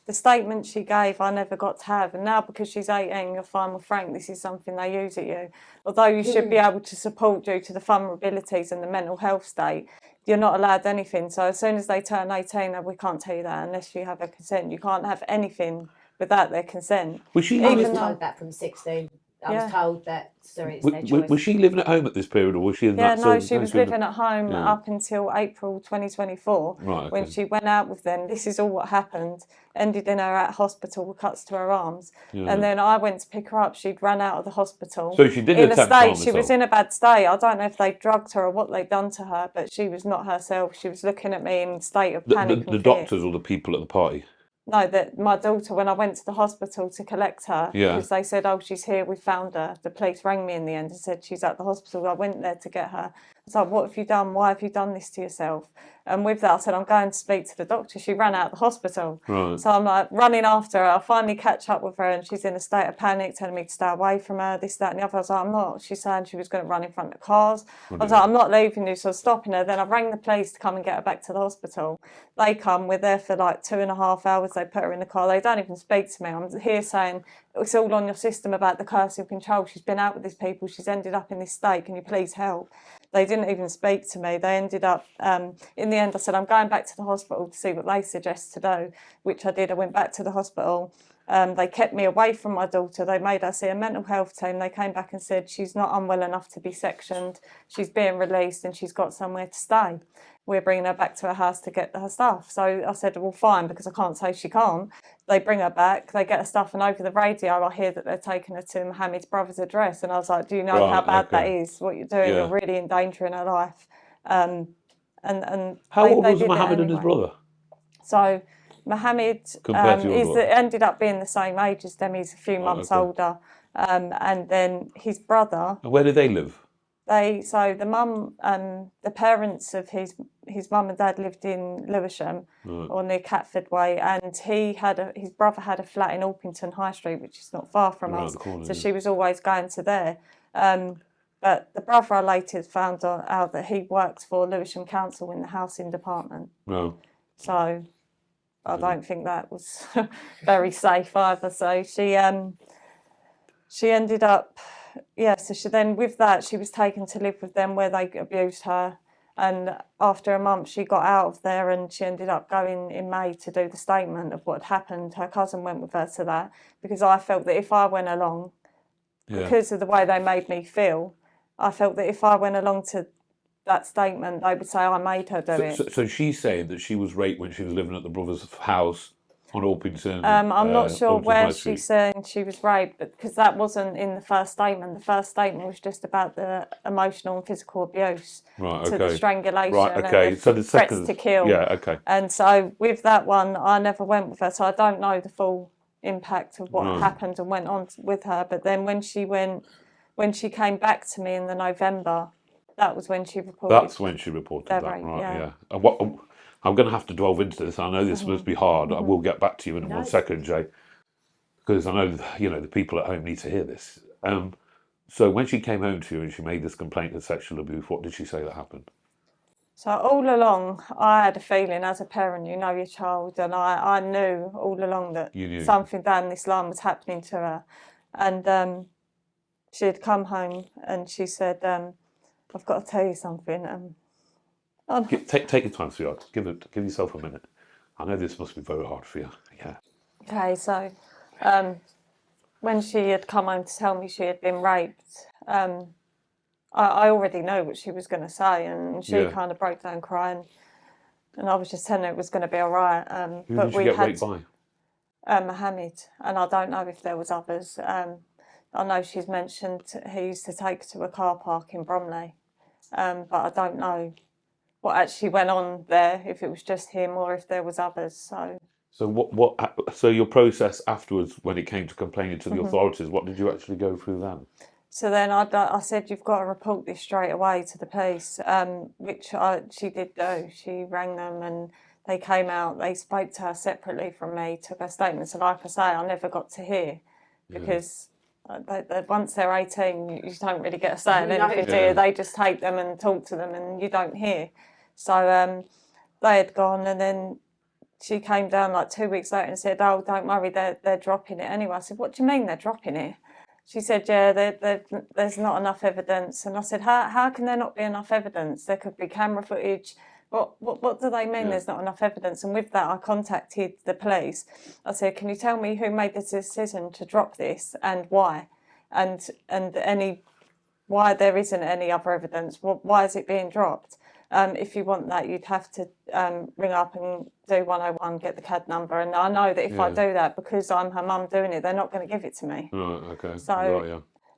The statement she gave, I never got to have. And now because she's 18, you're fine with Frank, this is something they use at you. Although you should be able to support due to the vulnerabilities and the mental health state, you're not allowed anything. So as soon as they turn 18, we can't tell you that unless you have a consent. You can't have anything without their consent. I was told that from 16. I was told that, it's their choice. Was she living at home at this period, or was she in that? No, she was living at home up until April 2024, when she went out with them. This is all what happened. Ended in her at hospital with cuts to her arms. And then I went to pick her up. She'd run out of the hospital. So she did in a attempt state. harm She was in a bad state. I don't know if they drugged her or what they'd done to her, but she was not herself. She was looking at me in a state of panic. The doctors or the people at the party? No, that my daughter, when I went to the hospital to collect her, because they said, oh, she's here, we found her. The police rang me in the end and said she's at the hospital. I went there to get her. I was like, what have you done? Why have you done this to yourself? And with that, I said, I'm going to speak to the doctor. She ran out of the hospital. Right. So I'm like running after her. I finally catch up with her and she's in a state of panic, telling me to stay away from her, this, that and the other. I was like, I'm not. She's saying she was going to run in front of cars. I was like, I'm not leaving you. So I was stopping her. Then I rang the police to come and get her back to the hospital. They come. We're there for like 2.5 hours. They put her in the car. They don't even speak to me. I'm here saying, it's all on your system about the coercive control. She's been out with these people. She's ended up in this state. Can you please help? They didn't even speak to me. They ended up, in the end, I said, I'm going back to the hospital to see what they suggest to do, which I did. I went back to the hospital. They kept me away from my daughter. They made her see a mental health team. They came back and said she's not unwell enough to be sectioned. She's being released and she's got somewhere to stay. We're bringing her back to her house to get her stuff. So I said, well, fine, because I can't say she can't. They bring her back, they get her stuff, and over the radio I hear that they're taking her to Mohammed's brother's address. And I was like, do you know how bad that is, what you're doing? You're really endangering her life. And how old was Mohammed and his brother? So Mohammed ended up being the same age as them. He's a few months older. And then his brother... And where do they live? The mum, the parents of his mum and dad lived in Lewisham, or near Catford Way, and his brother had a flat in Orpington High Street, which is not far from us. So she was always going to there. But the brother, I later found out that he works for Lewisham Council in the housing department. No. So I don't think that was very safe either. So she ended up. So with that, she was taken to live with them where they abused her. And after a month, she got out of there and she ended up going in May to do the statement of what had happened. Her cousin went with her to that because I felt that if I went along, because of the way they made me feel, I felt that if I went along to that statement, they would say I made her do it. So she's saying that she was raped when she was living at the brother's house on Orpington. I'm not sure Orpington where High she's Street. saying she was raped, because that wasn't in the first statement. The first statement was just about the emotional and physical abuse, Right, to the okay. strangulation, Right, okay. and the So the threats second, to kill. yeah, okay. And so with that one, I never went with her, so I don't know the full impact of what Right. happened and went on with her. But then when she came back to me in the November, that was when she reported. That's when she reported their that, rape, right? yeah. Yeah. And what I'm going to have to delve into this. I know this must be hard. I will get back to you in one second, Jay, because I know the people at home need to hear this. So when she came home to you and she made this complaint of sexual abuse, what did she say that happened? So all along, I had a feeling, as a parent, you know your child, and I knew all along that You knew. something down this line was happening to her. And she had come home and she said, I've got to tell you something. Take your time, sweetheart. Give yourself a minute. I know this must be very hard for you. Yeah. Okay, so when she had come home to tell me she had been raped, I already knew what she was going to say, and she kind of broke down crying, and I was just telling her it was going to be all right. Who but did she we get had raped by? Mohammed, and I don't know if there was others. I know she's mentioned he used to take her to a car park in Bromley, but I don't know what actually went on there, if it was just him or if there was others. So So your process afterwards, when it came to complaining to the authorities, what did you actually go through then? So then I said, you've got to report this straight away to the police, which she did do. She rang them and they came out. They spoke to her separately from me, took her statements. And like I say, I never got to hear, because once they're 18, you don't really get a say in anything, do you? They just take them and talk to them and you don't hear. So they had gone, and then she came down like 2 weeks later and said, oh, don't worry, they're dropping it anyway. I said, what do you mean they're dropping it? She said, yeah, there's not enough evidence. And I said, how can there not be enough evidence? There could be camera footage. What do they mean there's not enough evidence? And with that, I contacted the police. I said, can you tell me who made the decision to drop this and why? And why there isn't any other evidence? Why is it being dropped? If you want that, you'd have to ring up and do 101, get the CAD number. And I know that if I do that, because I'm her mum doing it, they're not going to give it to me. Right, okay.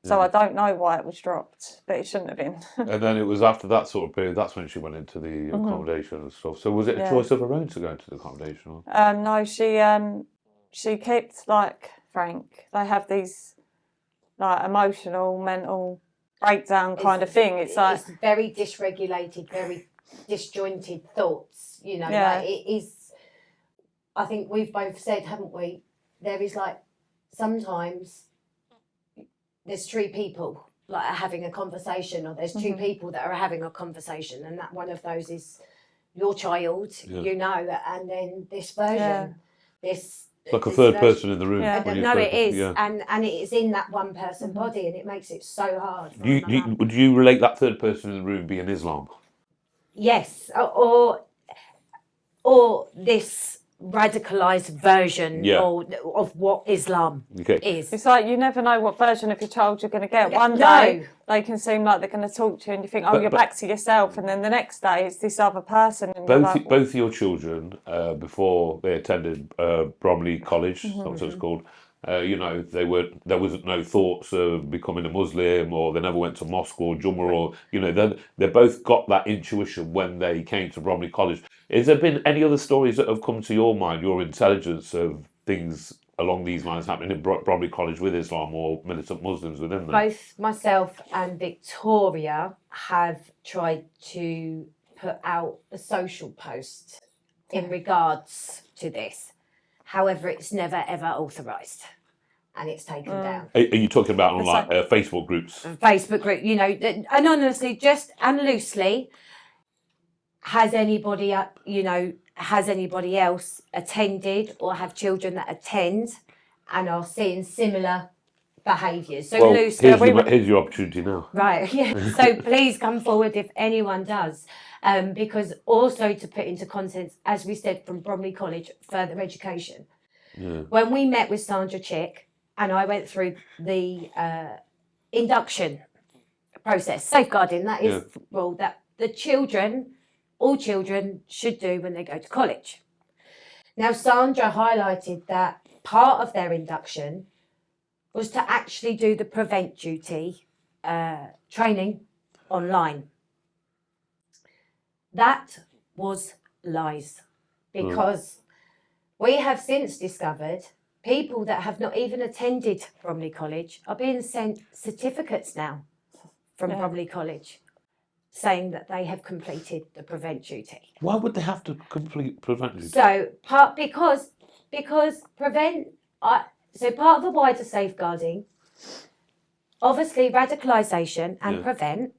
So I don't know why it was dropped, but it shouldn't have been. And then it was after that sort of period, that's when she went into the accommodation and stuff. So was it a choice of her own to go into the accommodation? Or? No, she kept, like Frank, they have these like emotional, mental breakdown kind of thing. It's very dysregulated, very disjointed thoughts, like it is. I think we've both said, haven't we, there is like sometimes there's three people like are having a conversation, or there's two people that are having a conversation, and that one of those is your child, and then this version, this like a third person in the room. Yeah. No, it is, and it is in that one person body, and it makes it so hard. Would you relate that third person in the room being Islam? Yes, or this radicalised version of what Islam is. It's like you never know what version of your child you're going to get. One day they can seem like they're going to talk to you and you think, you're back to yourself, and then the next day it's this other person. And both your children, before they attended Bromley College, that's what it's called, there wasn't no thoughts of becoming a Muslim, or they never went to mosque or Jummah, or they both got that intuition when they came to Bromley College. Has there been any other stories that have come to your mind, your intelligence of things along these lines happening in Bromley College with Islam or militant Muslims within them? Both myself and Victoria have tried to put out a social post in regards to this. However, it's never ever authorised, and it's taken down. Are you talking about on Facebook groups? Facebook group, anonymously, just and loosely. Has anybody else attended or have children that attend and are seeing similar behaviours? So loosely, here's your opportunity now. Right, yeah. So please come forward if anyone does. Because also to put into context, as we said, from Bromley College, further education. Yeah. When we met with Sandra Chick and I went through the induction process, safeguarding, that is rule that all children should do when they go to college. Now, Sandra highlighted that part of their induction was to actually do the prevent duty training online. That was lies, because we have since discovered people that have not even attended Bromley College are being sent certificates now from Bromley College saying that they have completed the prevent duty. Why would they have to complete prevent duty? So because prevent. So part of the wider safeguarding, obviously radicalisation and prevent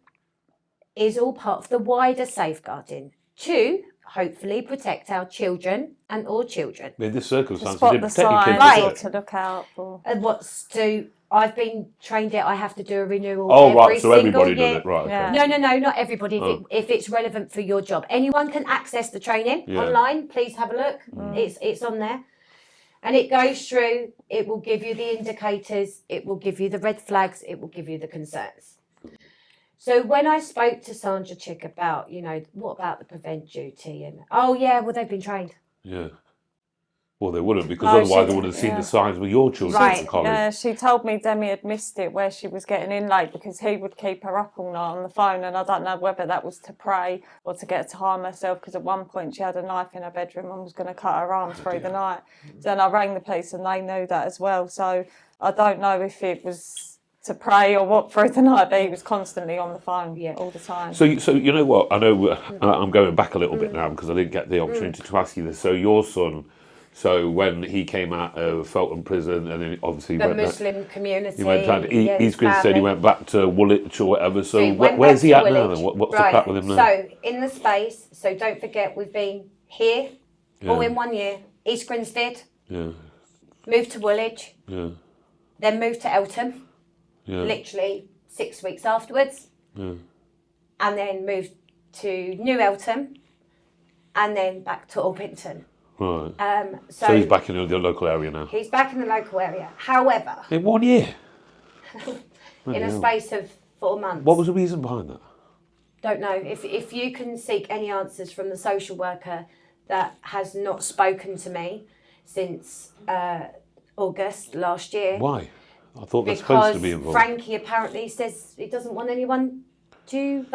is all part of the wider safeguarding to hopefully protect our children and all children. In this circumstance, Spot they the didn't protect your signs kids, or did to look out for. And I've been trained it, I have to do a renewal Oh, every right, so single everybody year. does it, right, okay. Yeah. No, not everybody. If it's relevant for your job, anyone can access the training Yeah. online. Please have a look. It's on there, and it goes through. It will give you the indicators. It will give you the red flags. It will give you the concerns. So when I spoke to Sandra Chick about, what about the prevent duty, and well, they've been trained. Yeah. Well, they wouldn't, because No, otherwise she they would have seen yeah. the signs with your children Right. at college. Yeah, she told me Demi had missed it where she was getting in late because he would keep her up all night on the phone, and I don't know whether that was to pray or to get her to harm herself, because at one point she had a knife in her bedroom and was going to cut her arm through the night. Then I rang the police and they knew that as well. So I don't know if it was to pray or what through the night, but he was constantly on the phone all the time. So you know what? I know I'm going back a little bit now because I didn't get the opportunity to ask you this. So your son, when he came out of Felton prison, and then obviously The went Muslim community. he went down. his He's said he family. went back to Woolwich or whatever. So he went where's back he to at now? Woolwich. Then what's the Right. crack with him now? So in the space. So don't forget, we've been here all Yeah. in 1 year. East Grinstead, Yeah, moved to Woolwich, yeah, then moved to Eltham. yeah, Literally 6 weeks afterwards, yeah. and then moved to New Eltham, and then back to Orpington. Right. So he's back in the local area now. He's back in the local area. However, In 1 year. in a space of 4 months. What was the reason behind that? Don't know. If you can seek any answers from the social worker that has not spoken to me since August last year. Why? I thought they're supposed to be Because involved. Frankie apparently says he doesn't want anyone to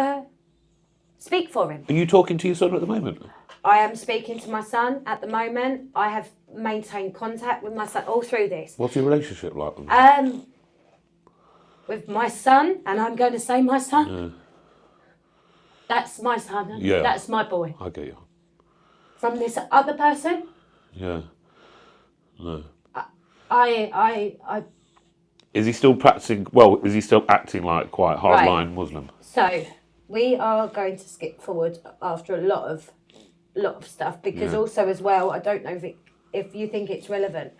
speak for him. Are you talking to your son at the moment? I am speaking to my son at the moment. I have maintained contact with my son all through this. What's your relationship like with him? With my son, and I'm going to say my son. That's my son. Yeah. That's my boy. I get you. From this other person, Yeah. No. I Is he still practicing? Well, is he still acting like quite hardline Muslim? So we are going to skip forward after a lot of stuff, because also as well, I don't know if you think it's relevant,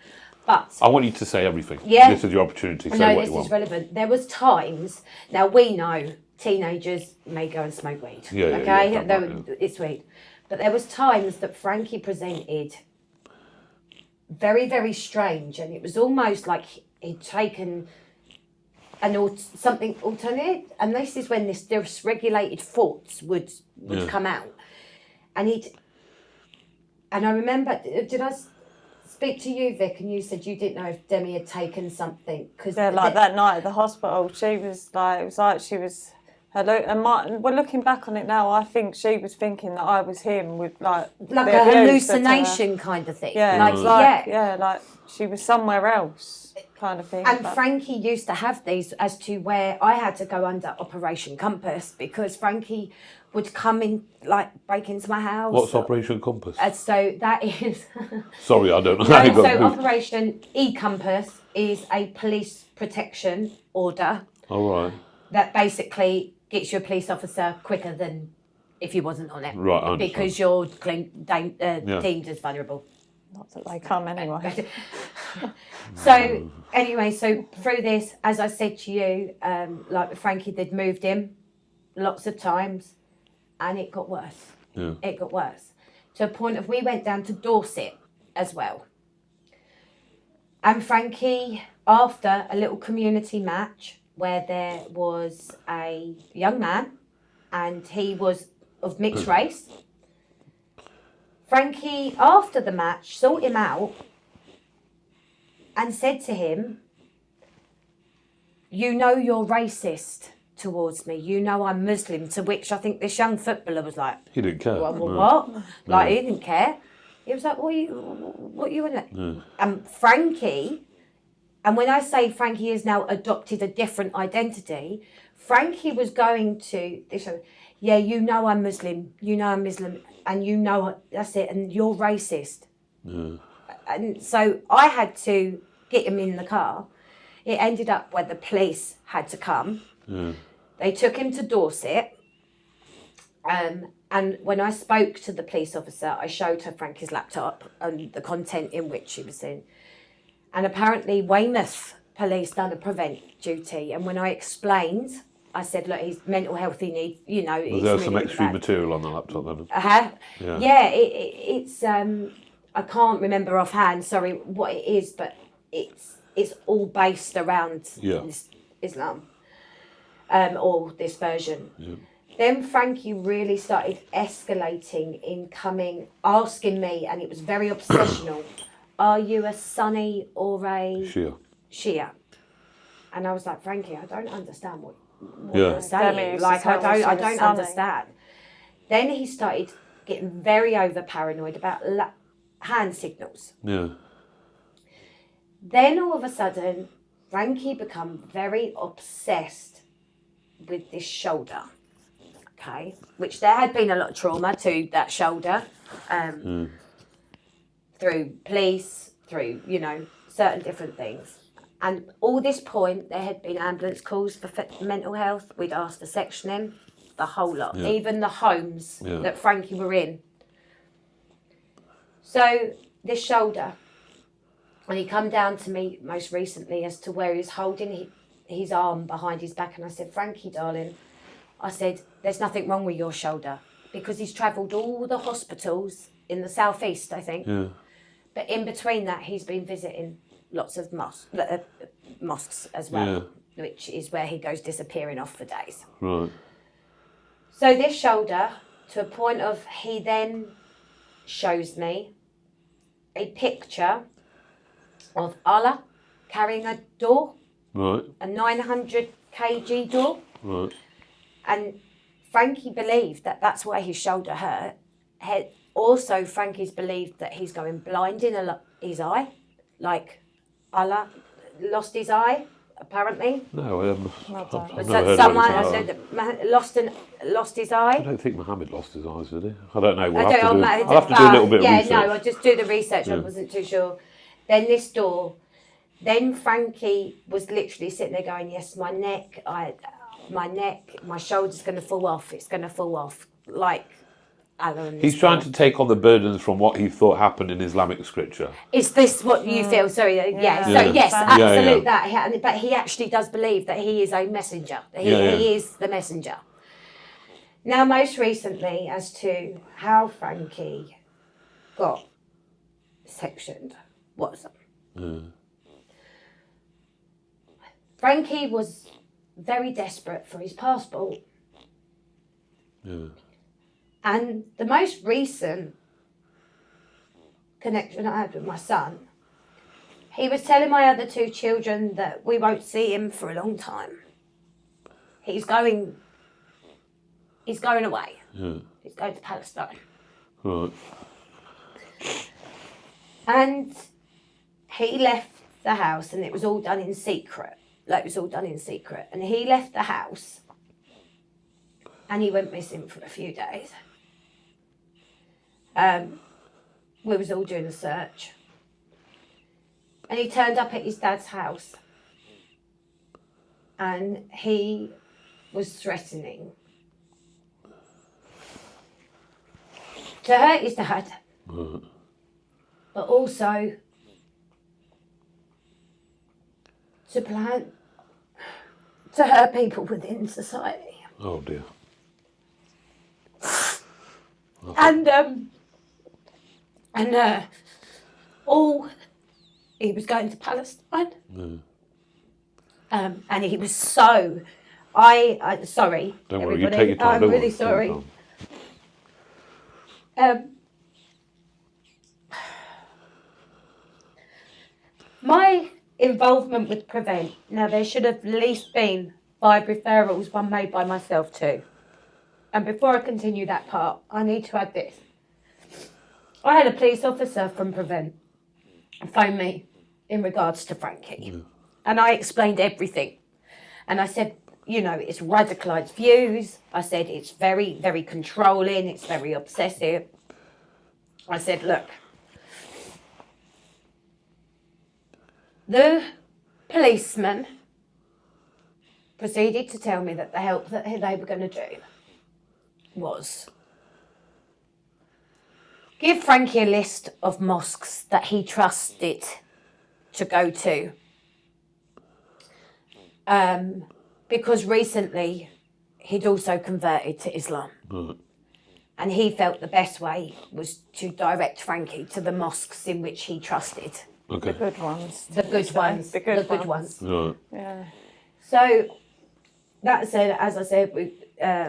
but I want you to say everything. Yeah. This is your opportunity. Say no, what this you is want. relevant. There was times, now we know teenagers may go and smoke weed. Yeah, yeah, okay, yeah, that might, it's weed, but there was times that Frankie presented very, very strange, and it was almost like he'd taken something alternative, and this is when this dysregulated thoughts would come out, and I remember, did I speak to you, Vic, and you said you didn't know if Demi had taken something? Cause that night at the hospital, she was like, it was like she was. We're looking back on it now, I think she was thinking that I was him with like a the abuse that, hallucination kind of thing. Yeah, like she was somewhere else kind of thing. And Frankie used to have these as to where I had to go under Operation Compass, because Frankie would come in, like break into my house. What's Operation Compass? So that is... Sorry, I don't know. how you got so moved. Operation E-Compass is a police protection order All right. that basically gets you a police officer quicker than if you wasn't on it. Right, I understand. Because you're deemed as vulnerable. Not that they come anyway. So anyway, so through this, as I said to you, like with Frankie, they'd moved him lots of times, and it got worse. Yeah. It got worse to a point of we went down to Dorset as well. And Frankie, after a little community match where there was a young man and he was of mixed race, Frankie, after the match, sought him out and said to him, "You know you're racist towards me. You know I'm Muslim." To which I think this young footballer was like, He didn't care. What? Like, he didn't care. He was like, what are you in? And Frankie, and when I say Frankie has now adopted a different identity, Frankie was going to this, yeah, you know I'm Muslim, and you know that's it, and you're racist. And so I had to get him in the car. It ended up where the police had to come. They took him to Dorset. And when I spoke to the police officer, I showed her Frankie's laptop and the content in which she was in. And apparently Weymouth police done a prevent duty. And when I explained, I said, look, his mental health, he needs, you know. Was there some extra material on the laptop then? Yeah, it's, I can't remember offhand, sorry, what it is, but it's all based around Islam, or this version. Then Frankie really started escalating in asking me, and it was very obsessional, are you a Sunni or a Shia? And I was like, Frankie, I don't understand what you're saying. Like, I don't understand. Then he started getting very over paranoid about hand signals. Then all of a sudden, Frankie become very obsessed with this shoulder. Okay, which there had been a lot of trauma to that shoulder, through police, through, you know, certain different things. And all this point, there had been ambulance calls for mental health. We'd asked for sectioning, the whole lot, even the homes that Frankie were in. So this shoulder, and he come down to me most recently as to where he was holding his arm behind his back, and I said, Frankie, darling, I said, there's nothing wrong with your shoulder, because he's travelled all the hospitals in the southeast, I think. But in between that, he's been visiting lots of mosques as well, which is where he goes disappearing off for days. Right. So this shoulder, to a point of, he then shows me a picture of Allah carrying a door, a 900 kg door. Right. And Frankie believed that that's where his shoulder hurt. Also, Frankie's believed that he's going blind in his eye, like Allah lost his eye, apparently. No, I've Was never heard someone of anything like that lost his eye? I don't think Muhammad lost his eyes, did he? I don't know. I'll have to do a little bit of research. Yeah, no, I'll just do the research. I wasn't too sure. Then this door. Then Frankie was literally sitting there going, yes, my neck, my shoulder's going to fall off. It's going to fall off. Like, Alan. He's trying to take on the burdens from what he thought happened in Islamic scripture. Is this what you feel? Sorry, yeah. So yes, absolutely that. But he actually does believe that he is a messenger. He is the messenger. Now, most recently, as to how Frankie got sectioned, Frankie was very desperate for his passport. And the most recent connection I had with my son, he was telling my other two children that we won't see him for a long time. He's going away. He's going to Palestine. Right. And he left the house, and it was all done in secret. And he left the house, and he went missing for a few days. We was all doing a search, and he turned up at his dad's house, and he was threatening to hurt his dad, but also to plan to hurt people within society. Oh dear. He was going to Palestine. And he was so, sorry. Don't everybody. worry, you take your time. I'm really sorry. My involvement with Prevent, now there should have at least been 5 referrals, one made by myself too. And before I continue that part, I need to add this. I had a police officer from Prevent phone me in regards to Frankie. And I explained everything. And I said, you know, it's radicalised views. I said it's very, very controlling. It's very obsessive. I said, look, the policeman proceeded to tell me that the help that they were going to do was give Frankie a list of mosques that he trusted to go to. Because recently he'd also converted to Islam. And he felt the best way was to direct Frankie to the mosques in which he trusted. Okay. The good ones. The good ones. The good ones. Right. Yeah. So, that said, as I said, with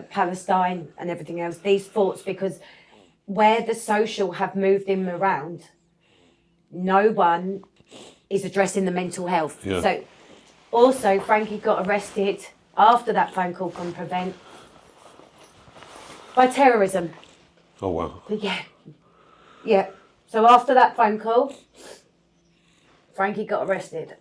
Palestine and everything else, these thoughts, because where the social have moved him around, no one is addressing the mental health. Yeah. So, also, Frankie got arrested after that phone call from Prevent by terrorism. Oh, wow. Yeah. So after that phone call, Frankie got arrested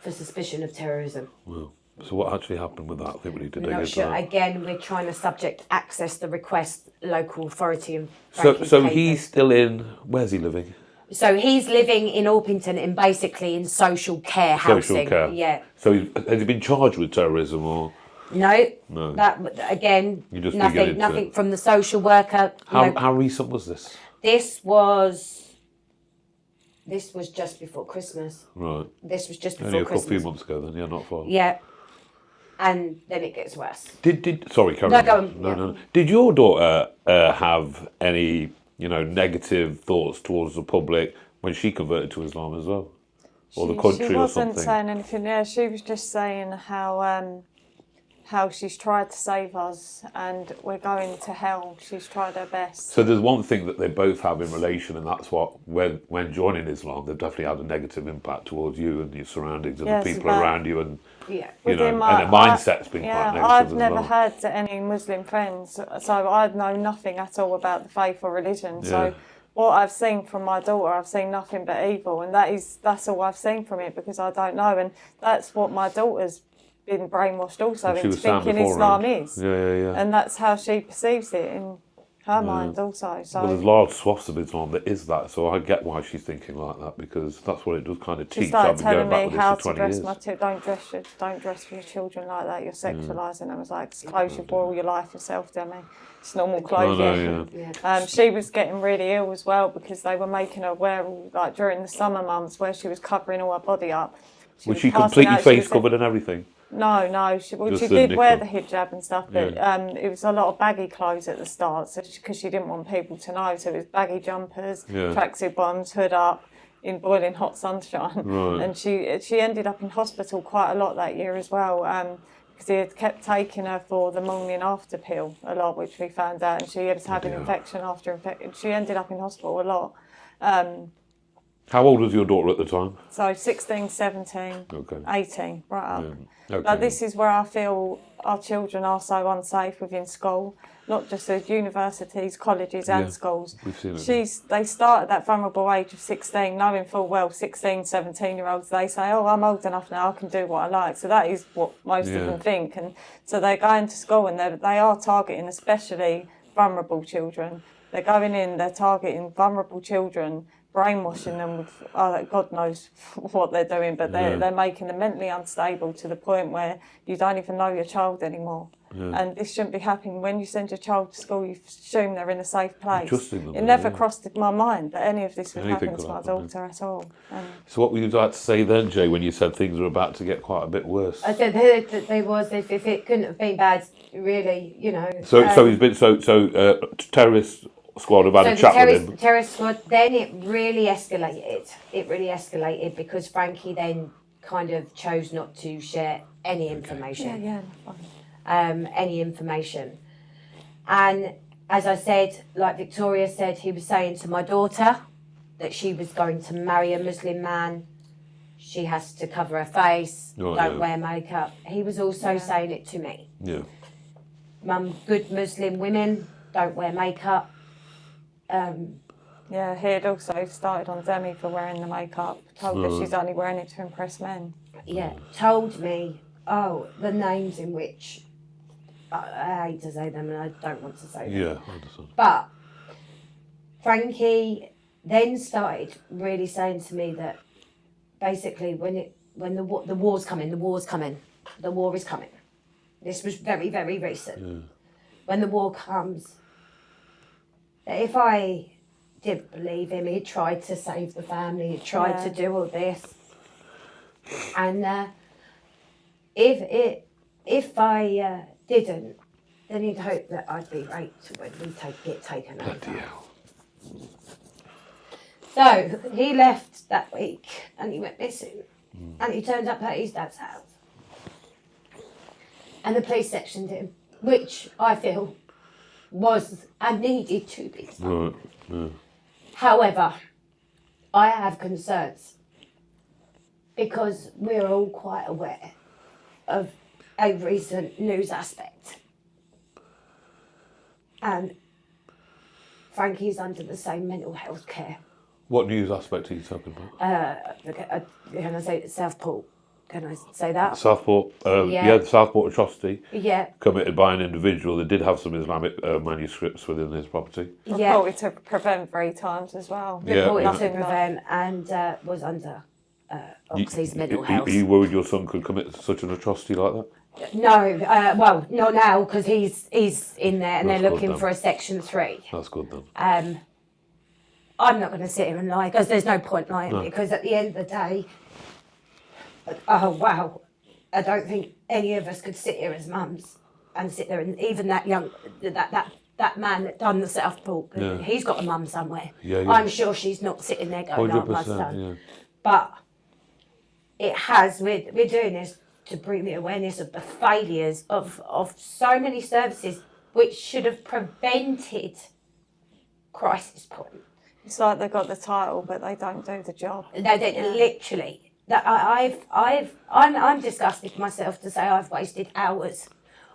for suspicion of terrorism. Wow. So what actually happened with that? I think we need to dig Not into sure. that. Again, we're trying to subject access the request local authority and So he's still in, where's he living? So he's living in Orpington in basically in social care housing. Social care. Yeah. So has he been charged with terrorism or? No. No. That again, You just digging into nothing it. from the social worker. How recent was this? This was just before Christmas. Right. This was just before Only a Christmas. few months ago then, yeah, not far. Yeah. And then it gets worse. Sorry, Karen. No, go on. No. Did your daughter have any, negative thoughts towards the public when she converted to Islam as well? Or the country or something? She wasn't saying anything. Yeah, she was just saying how she's tried to save us and we're going to hell. She's tried her best. So there's one thing that they both have in relation, and that's what, when joining Islam, they've definitely had a negative impact towards you and your surroundings and the people around you, and yeah. and their mindset's been quite negative I've as never well. had any Muslim friends, so I know nothing at all about the faith or religion. Yeah. So what I've seen from my daughter, I've seen nothing but evil, and that's all I've seen from it because I don't know, and that's what my daughter's been brainwashed also into thinking Islam is. Yeah. And that's how she perceives it in her mind also. So Well, there's large swaths of Islam that is that, so I get why she's thinking like that, because that's what it does kind of she teach. started I've been telling going me back with how this for to 20 dress years. don't dress for your children like that, you're sexualising them. I was like, it's clothes you've wore all your life yourself, dummy. It's normal clothing. She was getting really ill as well because they were making her wear, like during the summer months where she was covering all her body up. Was she passing completely out, face covered and everything? No, she Just did the wear niqab. the hijab and stuff, but it was a lot of baggy clothes at the start, so because she didn't want people to know, so it was baggy jumpers, tracksuit bottoms, hood up, in boiling hot sunshine, and she ended up in hospital quite a lot that year as well, because he had kept taking her for the morning after pill a lot, which we found out, and she was having infection after infection. She ended up in hospital a lot. How old was your daughter at the time? So 16, 17, 18, right up. Okay. But this is where I feel our children are so unsafe within school, not just at universities, colleges and schools. We've seen it. They start at that vulnerable age of 16, knowing full well 16, 17-year-olds, they say, oh, I'm old enough now, I can do what I like. So that is what most of them think. And so they go into school and they are targeting especially vulnerable children. They're going in, they're targeting vulnerable children, brainwashing them with, God knows what they're doing, but they're making them mentally unstable to the point where you don't even know your child anymore. And this shouldn't be happening. When you send your child to school, you assume they're in a safe place. It never crossed my mind that any of this would happen to my daughter at all. So what would you like to say then, Jay, when you said things were about to get quite a bit worse? I said that they was, if it couldn't have been bad, really, So he's been, terrorist squad have had a chat with him. Terrorist squad, then it really escalated. It really escalated because Frankie then kind of chose not to share any information. Any information. And as I said, like Victoria said, he was saying to my daughter, that she was going to marry a Muslim man. She has to cover her face, don't wear makeup. He was also saying it to me. Yeah. Mum, good Muslim women don't wear makeup. Yeah, he had also started on Demi for wearing the makeup, told that she's only wearing it to impress men. Yeah, told me, the names in which, I hate to say them and I don't want to say them. Yeah, I understand. But Frankie then started really saying to me that basically when the war's coming, the war is coming. This was very, very recent. Yeah. When the war comes, that if I didn't believe him, he tried to save the family, he tried to do all this. And if I didn't, then he'd hope that I'd be raped when we get taken over. Bloody hell. So he left that week and he went missing. And he turned up at his dad's house. And the police sectioned him, which I feel was and needed to be done. Right. Yeah. However, I have concerns because we're all quite aware of a recent news aspect. And Frankie's under the same mental health care. What news aspect are you talking about? Can I say Southport? Can I say that? Southport, the Southport atrocity Yeah. committed by an individual that did have some Islamic manuscripts within his property. Yeah. Reported to Prevent 3 times as well. Reported Nothing to like- Prevent and was under Oxley's mental health. Are you worried your son could commit such an atrocity like that? No, well, not now because he's in there and That's they're good looking then. for a Section 3. That's good then. I'm not going to sit here and lie because there's no point lying because at the end of the day, I don't think any of us could sit here as mums and sit there and even that young, that man that done the Southport, he's got a mum somewhere. Yeah, yeah. I'm sure she's not sitting there going, oh, my 100%, son. yeah. But we're doing this to bring the awareness of the failures of so many services which should have prevented crisis point. It's like they got the title, but they don't do the job. They literally. That I'm disgusted myself to say I've wasted hours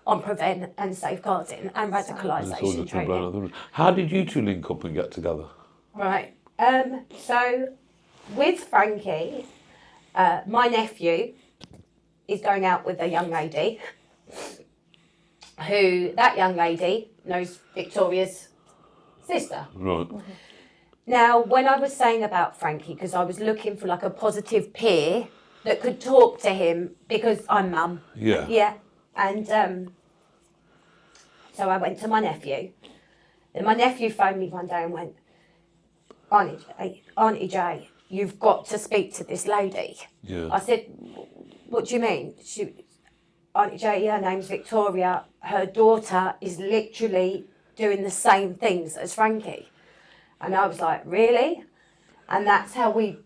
on prevent and safeguarding and radicalisation training. How did you two link up and get together? Right. So with Frankie, my nephew is going out with a young lady who that young lady knows Victoria's sister. Right. Now, when I was saying about Frankie, because I was looking for like a positive peer that could talk to him because I'm mum. Yeah. Yeah. And so I went to my nephew. Then my nephew phoned me one day and went, Auntie Jay, you've got to speak to this lady. Yeah. I said, what do you mean? Auntie Jay, her name's Victoria. Her daughter is literally doing the same things as Frankie. And I was like, really? And that's how we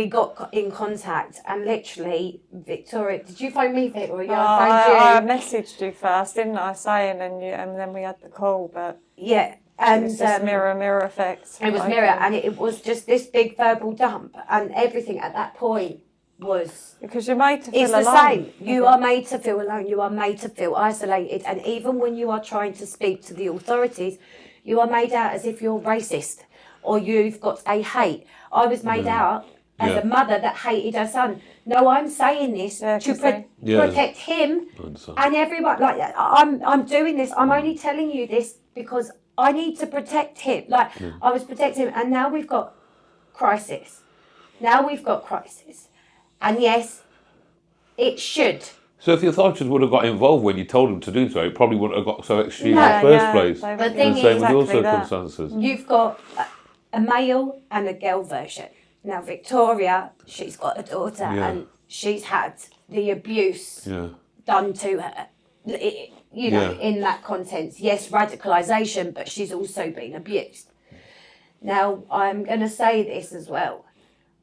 got in contact. And literally, Victoria, did you phone me, Victoria? I messaged you first, didn't I? Saying, and then we had the call, but yeah, and it's just mirror effect. It was mirror, and it was just this big verbal dump, and everything at that point was. Because you're made to feel it's alone. the same. You are made to feel alone. You are made to feel isolated, and even when you are trying to speak to the authorities, you are made out as if you're racist or you've got a hate. I was made out as a mother that hated her son. No, I'm saying this to protect him and everyone. Like I'm doing this. I'm only telling you this because I need to protect him. Like I was protecting him, and now we've got crisis. And yes, it should. So if the authorities would have got involved when you told them to do so, it probably wouldn't have got so extreme in the first place. The thing And same with your exactly that. circumstances. You've got a male and a girl version. Now Victoria, she's got a daughter and she's had the abuse done to her. In that context, yes, radicalisation, but she's also been abused. Now, I'm going to say this as well.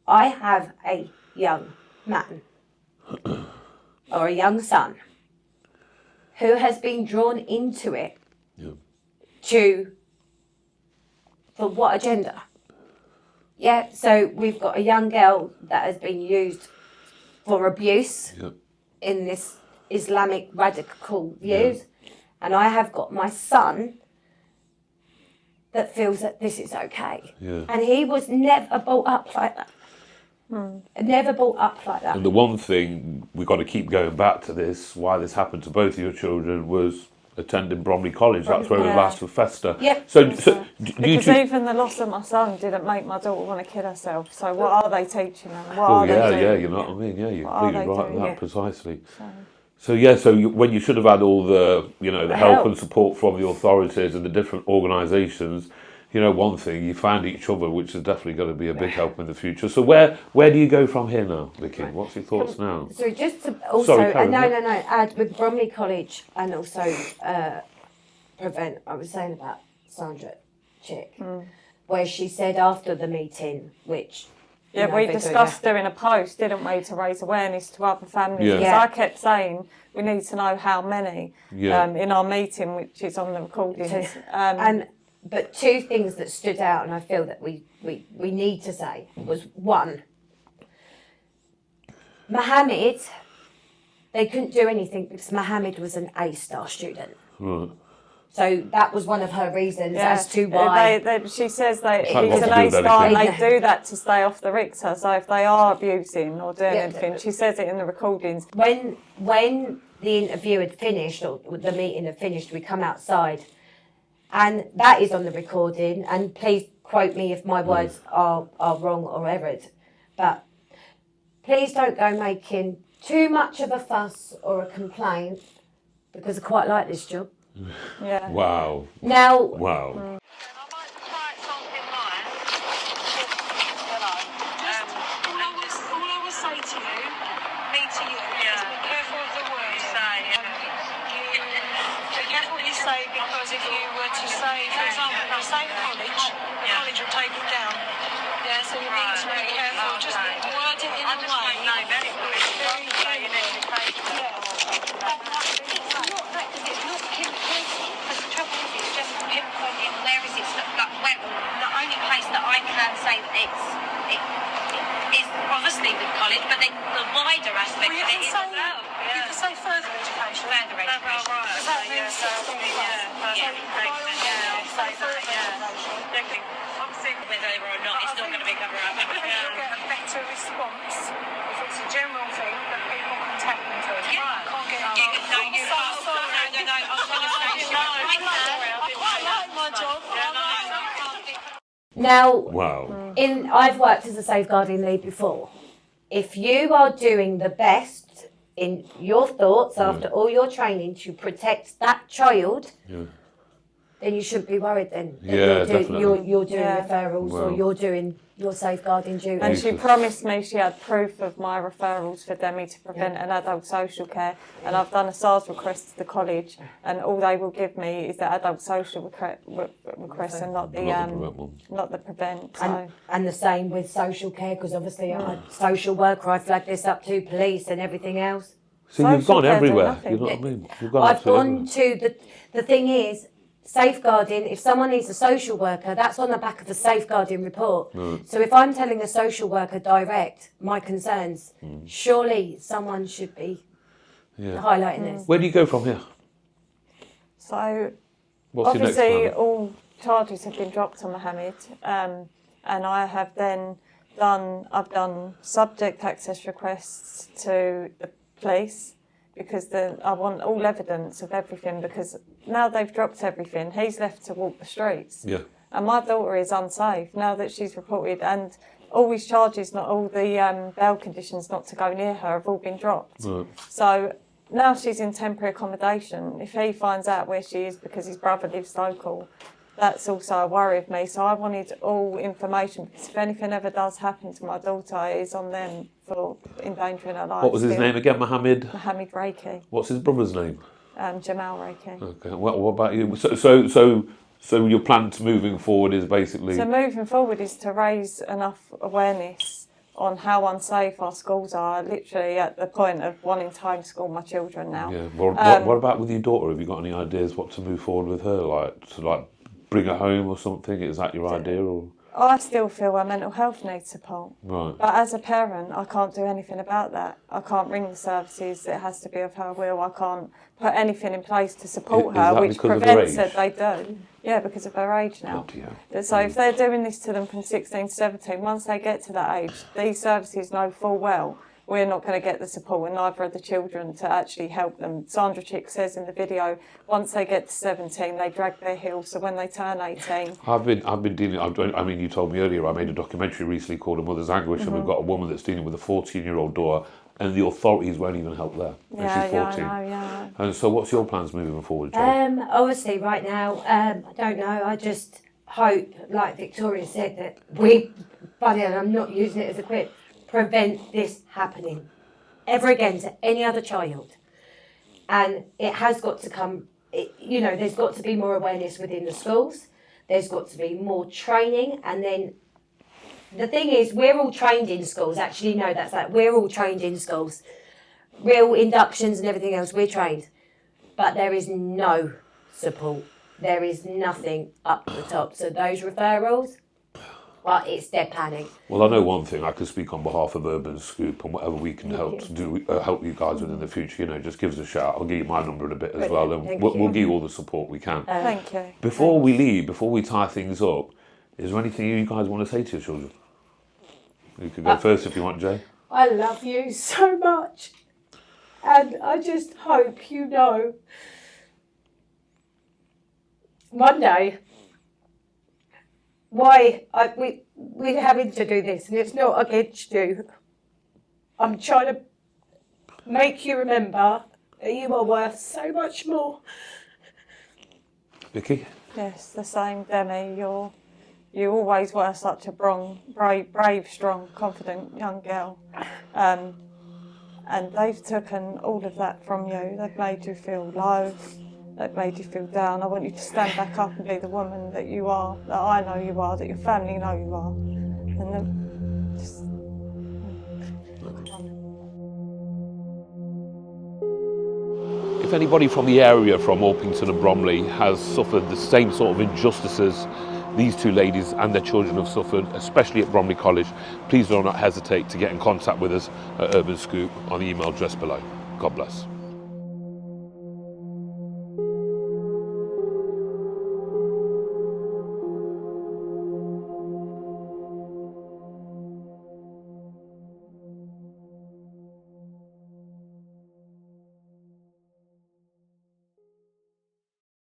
I have a young man or a young son who has been drawn into it for what agenda? Yeah, so we've got a young girl that has been used for abuse in this Islamic radical views, and I have got my son that feels that this is okay. And he was never brought up like that. Never brought up like that. And the one thing, we've got to keep going back to this, why this happened to both of your children was attending Bromley College. That's where it last to fester. Yep. So because even the loss of my son didn't make my daughter want to kill herself. So what are they teaching them? What are they doing? Yeah, you know what I mean? Yeah, you're completely right on that, precisely. So when you should have had all the, the help and support from the authorities and the different organisations, one thing, you found each other, which is definitely going to be a big help in the future. So where do you go from here now, Vicky? What's your thoughts now? So just to also, Sorry, Karen, add with Bromley College and also prevent, I was saying about Sandra Chick, where she said after the meeting, which... Yeah, we discussed doing a post, didn't we, to raise awareness to other families. Because I kept saying we need to know how many in our meeting, which is on the recordings. But two things that stood out, and I feel that we need to say, was one, Mohammed, they couldn't do anything because Mohammed was an A-star student. Right. So that was one of her reasons as to why. She says he's an A-star and they do that to stay off the Richter. So if they are abusing or doing anything, she says it in the recordings. When the interview had finished, or the meeting had finished, we come outside. And that is on the recording, and please quote me if my words are wrong or erred. But please don't go making too much of a fuss or a complaint, because I quite like this job. Yeah. Wow. Now... Wow. Because if you were to say, for example, the same college, the college will take it down. Yeah, so you need to be careful. Just word it in a way. No, very good. Very good. It's not that, because it's not pinpointing. Because the trouble is, it's just pinpointing where is it. Like, the only place that I can say that it is obviously the college, but then the wider aspect of it is as well. You can say further education. Further education. Right. That means 16 Obviously, whether or not, it's not going to be covered up. You'll get a better response if it's a general thing that people can tap into. Yeah. Can't get I quite like my job. Now, I've worked as a safeguarding lead before. If you are doing the best in your thoughts after all your training to protect that child, then you shouldn't be worried then. Definitely. You're doing referrals or you're doing your safeguarding duty. And she promised me she had proof of my referrals for Demi to prevent and adult social care. And I've done a SARS request to the college, and all they will give me is the adult social request and not the prevent. So. And the same with social care, because obviously I'm a social worker, I flagged this up to police and everything else. So you've gone everywhere, you know what I mean? I've gone to, the thing is, safeguarding, if someone needs a social worker, that's on the back of the safeguarding report. So if I'm telling a social worker direct my concerns, surely someone should be highlighting this. Where do you go from here? So What's your next obviously plan? all charges have been dropped on Mohammed, and I have then done subject access requests to the police, because I want all evidence of everything, because now they've dropped everything, he's left to walk the streets. Yeah. And my daughter is unsafe now that she's reported, and all his charges, not all the bail conditions not to go near her have all been dropped. Right. So now she's in temporary accommodation. If he finds out where she is because his brother lives local, that's also a worry of me. So I wanted all information, because if anything ever does happen to my daughter, it's on them for endangering her life. What was his name again, Mohammed? Mohammed Reiki. What's his brother's name? Jamal Reiki. Okay. What about you? So your plan to moving forward is basically... So moving forward is to raise enough awareness on how unsafe our schools are, literally at the point of wanting to homeschool my children now. Yeah. What about with your daughter? Have you got any ideas what to move forward with her, like bring her home or something? Is that your idea? Or I still feel her mental health needs support. right? But as a parent, I can't do anything about that. I can't ring the services. It has to be of her will. I can't put anything in place to support Is her, that which because of her prevents it. age? They do. Yeah, because of her age now. Bloody hell. But so if they're doing this to them from 16 to 17, once they get to that age, these services know full well we're not going to get the support, and neither are the children, to actually help them. Sandra Chick says in the video, once they get to 17, they drag their heels. So when they turn 18, I've been dealing. I mean, you told me earlier. I made a documentary recently called A Mother's Anguish, and we've got a woman that's dealing with a 14-year-old daughter, and the authorities won't even help there. And she's 14. I know, yeah. And so, what's your plans moving forward, Jo? Obviously, right now, I don't know. I just hope, like Victoria said, that we, but I'm not using it as a quip, prevent this happening ever again to any other child. And it has got to come, there's got to be more awareness within the schools. There's got to be more training. And then the thing is, we're all trained in schools. Actually, no, that's that. We're all trained in schools. Real inductions and everything else, we're trained. But there is no support. There is nothing up the top. So those referrals, well, it's dead panic. Well, I know one thing. I can speak on behalf of Urban Scoop, and whatever we can help you guys with in the future. Just give us a shout. I'll give you my number in a bit as well, and we'll give you all the support we can. Thank you. Before we leave, before we tie things up, is there anything you guys want to say to your children? You can go first if you want, Jay. I love you so much, and I just hope you know one day why we're having to do this, and it's not against you. I'm trying to make you remember that you are worth so much more. Vicky? Yes, the same, Demi. You always were such a brave, strong, confident young girl. And they've taken all of that from you. They've made you feel low. They've made you feel down. I want you to stand back up and be the woman that you are, that I know you are, that your family know you are. And then just... If anybody from the area, from Orpington and Bromley, has suffered the same sort of injustices these two ladies and their children have suffered, especially at Bromley College, please do not hesitate to get in contact with us at Urban Scoop on the email address below. God bless.